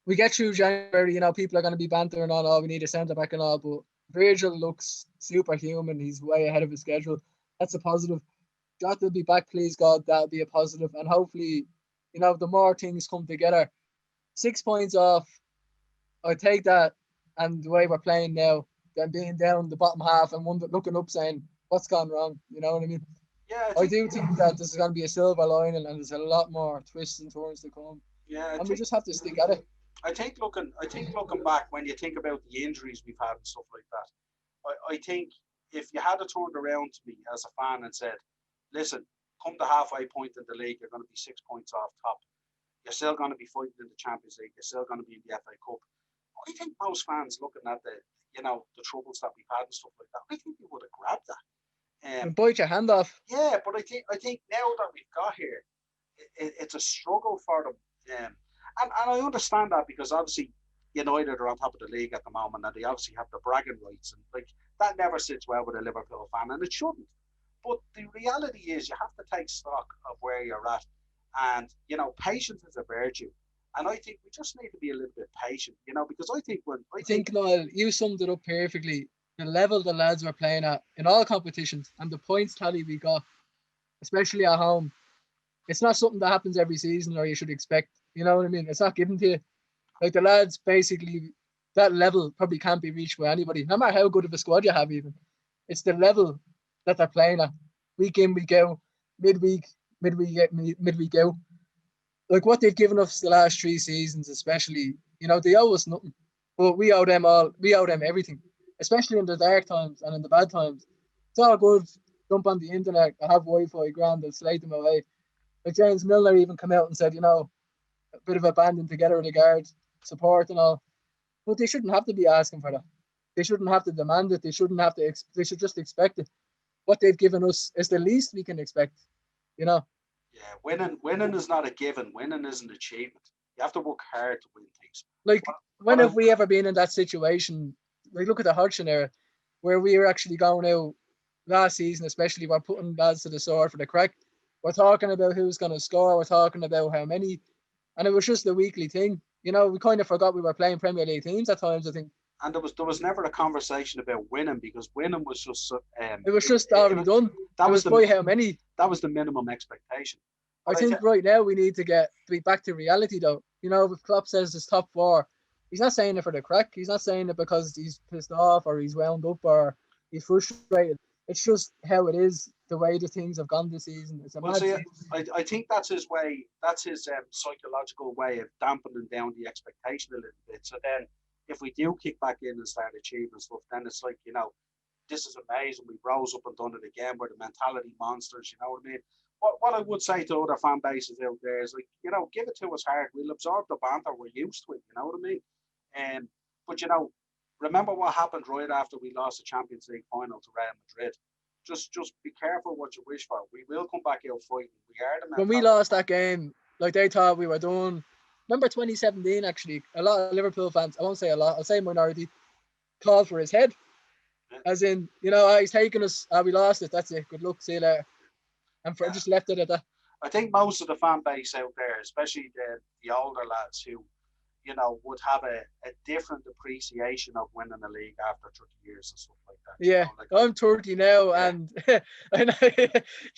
C: we get through January, people are going to be bantering on, we need a centre back and all, but Virgil looks superhuman. He's way ahead of his schedule. That's a positive. Jota will be back, please God. That'll be a positive. And hopefully, the more things come together. 6 points off. I take that, and the way we're playing now, than being down the bottom half and looking up saying, what's gone wrong? You know what I mean?
A: Yeah,
C: I do think that this is going to be a silver lining and there's a lot more twists and turns to come.
A: Yeah,
C: we just have to stick at it.
A: I think looking back, when you think about the injuries we've had and stuff like that, I think if you had turned around to me as a fan and said, listen, come the halfway point in the league, you're going to be 6 points off top. You're still going to be fighting in the Champions League. You're still going to be in the FA Cup. I think most fans looking at the troubles that we've had and stuff like that, I think we would have grabbed that.
C: And bite your hand off.
A: Yeah, but I think now that we've got here, it's a struggle for them. And I understand that because obviously United are on top of the league at the moment and they obviously have the bragging rights and that never sits well with a Liverpool fan, and it shouldn't. But the reality is, you have to take stock of where you're at, and patience is a virtue. And I think we just need to be a little bit patient, because
C: I think Niall, you summed it up perfectly. The level the lads were playing at in all competitions and the points tally we got, especially at home, it's not something that happens every season or you should expect. You know what I mean? It's not given to you. Like the lads, basically, that level probably can't be reached by anybody, no matter how good of a squad you have. Even it's the level that they're playing at, week in, week out, midweek out. Like what they've given us the last 3 seasons, especially, they owe us nothing, but we owe them all. We owe them everything, especially in the dark times and in the bad times. It's all good. Jump on the internet, I have Wi-Fi, grand, they'll slate them away. Like James Milner even come out and said, a bit of a banding together of the guards, support and all. But they shouldn't have to be asking for that. They shouldn't have to demand it. They shouldn't have to. They should just expect it. What they've given us is the least we can expect.
A: Yeah, winning is not a given. Winning is an achievement. You have to work hard to win things.
C: Like, when have we ever been in that situation? Like, look at the Hodgson era, where we were actually going out last season, especially, we're putting lads to the sword for the crack. We're talking about who's going to score. We're talking about how many. And it was just a weekly thing. We kind of forgot we were playing Premier League teams at times, I think.
A: And there was never a conversation about winning, because winning was just
C: it was just already done. That was by how many.
A: That was the minimum expectation.
C: But I think right now we need to be back to reality, though. If Klopp says it's top 4, he's not saying it for the crack. He's not saying it because he's pissed off or he's wound up or he's frustrated. It's just how it is, the way the things have gone this season. It's
A: I think that's his way. That's his psychological way of dampening down the expectation a little bit. So then, if we do kick back in and start achieving stuff, then it's like, this is amazing. We rose up and done it again. We're the mentality monsters. You know what I mean? What I would say to other fan bases out there is, like, give it to us hard. We'll absorb the banter. We're used to it. You know what I mean? But remember what happened right after we lost the Champions League final to Real Madrid. Just be careful what you wish for. We will come back out fighting. We are the
C: when we lost that game, like, they thought we were done. Remember 2017, actually, a lot of Liverpool fans, I won't say a lot, I'll say minority, called for his head. Yeah. As in, he's taking us, we lost it, that's it, good luck, see you later. And just left it at that.
A: I think most of the fan base out there, especially the older lads who, would have a different appreciation of winning the league after 30 years and stuff like that.
C: Yeah, I'm 30 now, yeah. And I know,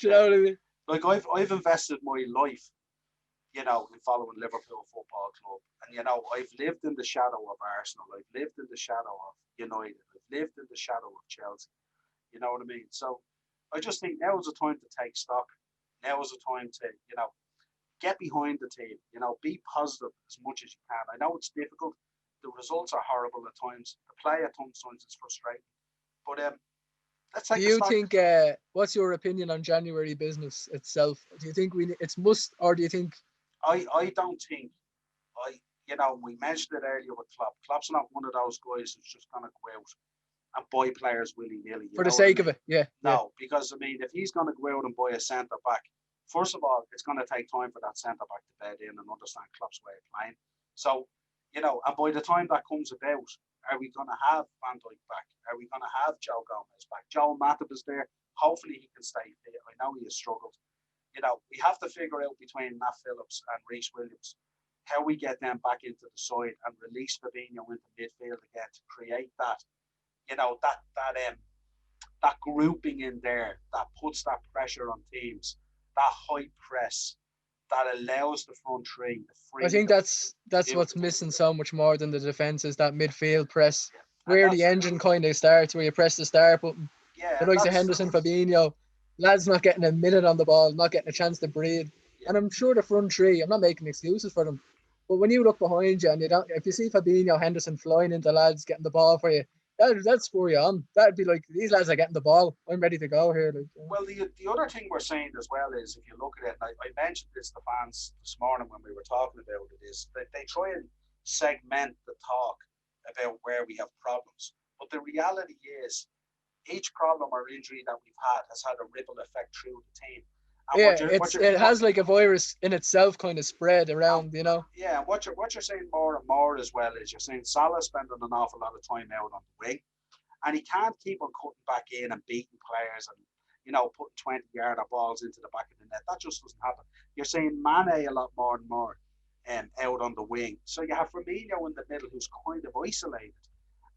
C: you know what I mean?
A: Like, I've invested my life, in following Liverpool Football Club. And, I've lived in the shadow of Arsenal. I've lived in the shadow of United. I've lived in the shadow of Chelsea. You know what I mean? So I just think now is the time to take stock. Now is the time to, get behind the team, be positive as much as you can. I know it's difficult. The results are horrible at times. The play at times is frustrating. But let's take.
C: Do you think? What's your opinion on January business itself? Do you think it's must, or do you think?
A: I don't think. We mentioned it earlier with Klopp. Klopp's not one of those guys who's just going to go out and buy players willy-nilly.
C: For the sake of it, yeah.
A: No, because, if he's going to go out and buy a centre-back, first of all, it's going to take time for that centre-back to bed in and understand Klopp's way of playing. So, and by the time that comes about, are we going to have Van Dijk back? Are we going to have Joe Gomez back? Joel Matip is there. Hopefully he can stay fit. I know he has struggled. We have to figure out between Nat Phillips and Reece Williams how we get them back into the side and release Fabinho into midfield again to create that, that grouping in there that puts that pressure on teams, that high press that allows the front three.
C: I think that's what's missing so much more than the defense, is that midfield press, where the engine kind of starts, where you press the start button.
A: Yeah,
C: the likes of Henderson, Fabinho, lads not getting a minute on the ball, not getting a chance to breathe. Yeah. And I'm sure the front three, I'm not making excuses for them, but when you look behind you and if you see Fabinho, Henderson flying into lads getting the ball for you, that'd spur you on. That'd be like, these lads are getting the ball. I'm ready to go here.
A: Well, the other thing we're saying as well is, if you look at it, and I mentioned this to fans this morning when we were talking about it, is that they try and segment the talk about where we have problems. But the reality is, each problem or injury that we've had has had a ripple effect through the team. And
C: it has like a virus in itself kind of spread around,
A: Yeah, what you're saying more and more as well is, you're saying Salah spending an awful lot of time out on the wing, and he can't keep on cutting back in and beating players and putting 20-yarder balls into the back of the net. That just doesn't happen. You're seeing Mane a lot more and more out on the wing. So you have Firmino in the middle who's kind of isolated.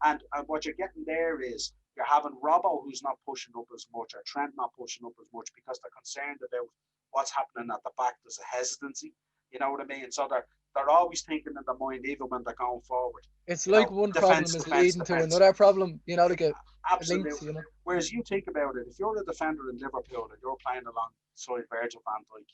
A: And what you're getting there is you're having Robbo who's not pushing up as much, or Trent not pushing up as much because they're concerned about what's happening at the back. There's a hesitancy, you know what I mean? So they're always thinking in their mind, even when they're going forward.
C: It's like one problem is leading to another problem, like
A: absolutely.
C: links,
A: Whereas you think about it, if you're a defender in Liverpool and you're playing alongside Virgil van Dijk,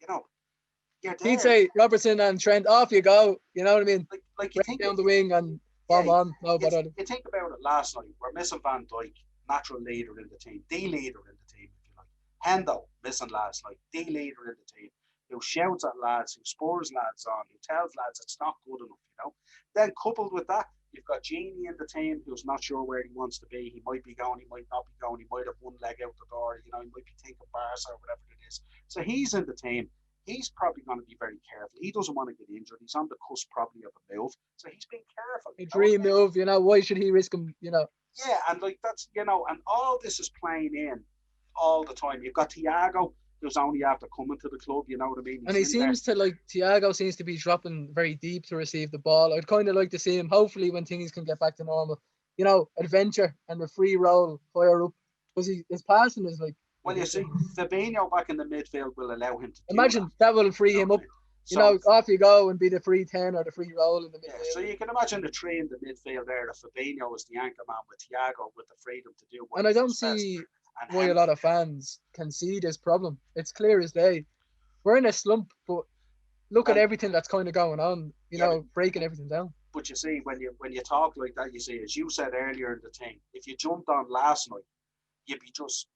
A: you're there.
C: He'd say Robertson and Trent, off you go. You know what I mean?
A: Like you think
C: down the wing and bomb on. No, but
A: you think about it last night. We're missing Van Dijk, natural leader in the team, the leader in the team, if you like. Hendo missing last night, the leader in the team, who shouts at lads, who spurs lads on, who tells lads it's not good enough, Then coupled with that, you've got Genie in the team who's not sure where he wants to be. He might be going, he might not be going, he might have one leg out the door, he might be thinking Barca or whatever it is. So he's in the team. He's probably going to be very careful. He doesn't want to get injured. He's on the cusp probably of a move. So he's being careful.
C: A dream move, why should he risk him,
A: Yeah, and that's, and all this is playing in all the time. You've got Thiago, who's only after coming to the club, you know what I mean?
C: And he seems to, Thiago seems to be dropping very deep to receive the ball. I'd kind of like to see him, hopefully, when things can get back to normal, adventure and a free roll higher up. Because his passing is
A: well, you see, Fabinho back in the midfield will allow him to
C: imagine that will free him up. Off you go and be the free 10 or the free roll in the midfield.
A: Yeah, so you can imagine the three in the midfield there. The Fabinho is the anchor man with Thiago with the freedom to do what.
C: And I don't see why a lot of fans can see this problem. It's clear as day. We're in a slump, but look at everything that's kind of going on. Breaking everything down.
A: But you see, when you talk like that, you see, as you said earlier in the thing, if you jumped on last night, you'd be just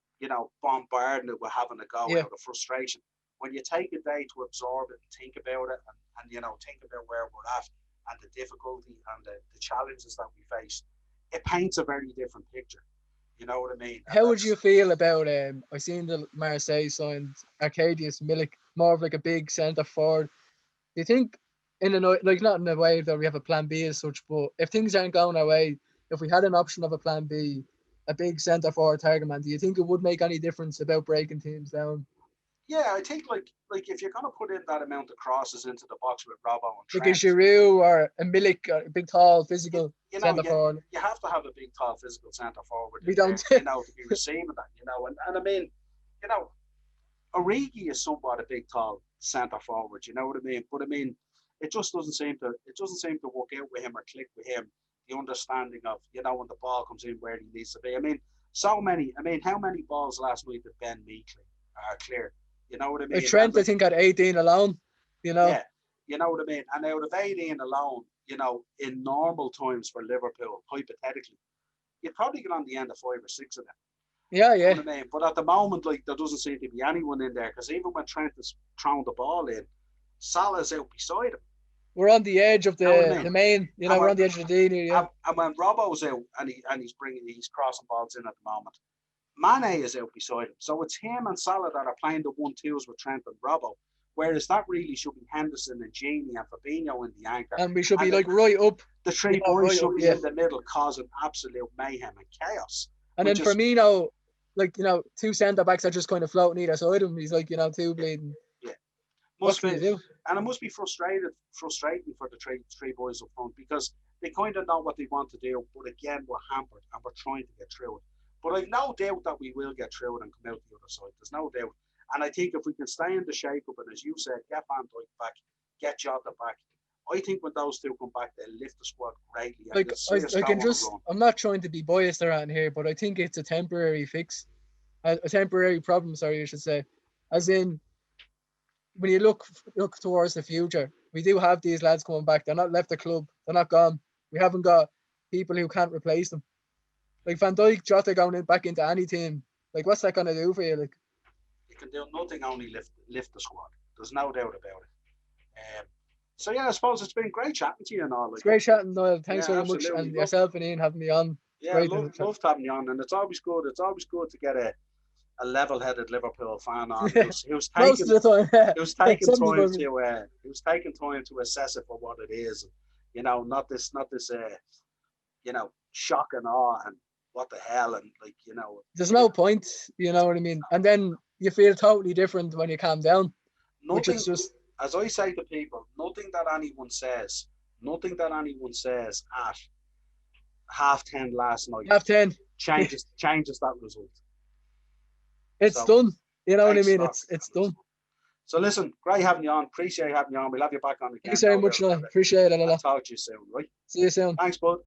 A: bombarding it with having a go out of frustration. When you take a day to absorb it and think about it and think about where we're at and the difficulty and the challenges that we face, it paints a very different picture. You know what I mean?
C: How would you feel about I seen the Marseille signed Arkadiusz Milik, more of a big centre forward. Do you think not in a way that we have a plan B as such, but if things aren't going our way, if we had an option of a plan B, a big centre forward target man, do you think it would make any difference about breaking teams down?
A: Yeah, I think like if you're gonna put in that amount of crosses into the box with Robbo and Trent,
C: like a Giroud or a Milik, a big tall physical centre forward.
A: You have to have a big tall physical centre forward.
C: We don't,
A: to be receiving that, and I mean, Origi is somewhat a big tall centre forward. You know what I mean? But I mean, it doesn't seem to work out with him or click with him. The understanding of when the ball comes in where he needs to be. I mean, how many balls last week did Ben Mee clear? You know what I mean?
C: Trent, I think, had 18 alone.
A: Yeah, you know what I mean? And out of 18 alone, in normal times for Liverpool, hypothetically, you'd probably get on the end of 5 or 6 of them.
C: Yeah.
A: You know what I mean? But at the moment, there doesn't seem to be anyone in there, because even when Trent is throwing the ball in, Salah's out beside him.
C: We're on the edge of the main, we're on the edge of the D.
A: And when Robbo's out and he's crossing balls in at the moment, Mane is out beside him. So it's him and Salah that are playing the 1-2s with Trent and Robbo. Whereas that really should be Henderson and Genie and Fabinho in the anchor.
C: And we should be right up.
A: The three boys should be in the middle, causing absolute mayhem and chaos.
C: And then Firmino, 2 centre backs are just kind of floating either side of him. He's 2 bleeding.
A: Yeah. And it must be frustrating for the three boys up front, because they kind of know what they want to do, but again, we're hampered and we're trying to get through it. But I've no doubt that we will get through it and come out the other side. There's no doubt. And I think if we can stay in the shake-up, and as you said, get Van Dijk back, get Jota back, I think when those two come back, they'll lift the squad greatly.
C: I'm not trying to be biased around here, but I think it's a temporary fix. A temporary problem, sorry, I should say. As in, when you look towards the future, we do have these lads coming back. They're not left the club. They're not gone. We haven't got people who can't replace them. Van Dijk, Jota going back into any team. What's that going to do for you?
A: It can do nothing, only lift the squad. There's no doubt about it. So yeah, I suppose it's been great chatting to you and all.
C: It's great chatting, Niall. Thanks very much, and yourself and Ian having me on.
A: Yeah, love having you on, and it's always good. It's always good to get a level-headed Liverpool fan on who's taking time to assess it for what it is. Not this shock and awe and what the hell, and like,
C: there's no point, you know what I mean? And then you feel totally different when you calm down, which
A: nothing.
C: is just,
A: As I say to people, nothing that anyone says at 10:30 last night
C: half 10.
A: changes that result.
C: It's
A: So,
C: done. You know what I
A: thanks
C: mean?
A: a lot.
C: It's done.
A: So listen, great having you on. Appreciate having you on. We'll have you back on again.
C: Thanks very much, Niall. Appreciate it a
A: I'll
C: lot.
A: talk to you soon, right?
C: See you soon.
A: Thanks, bud.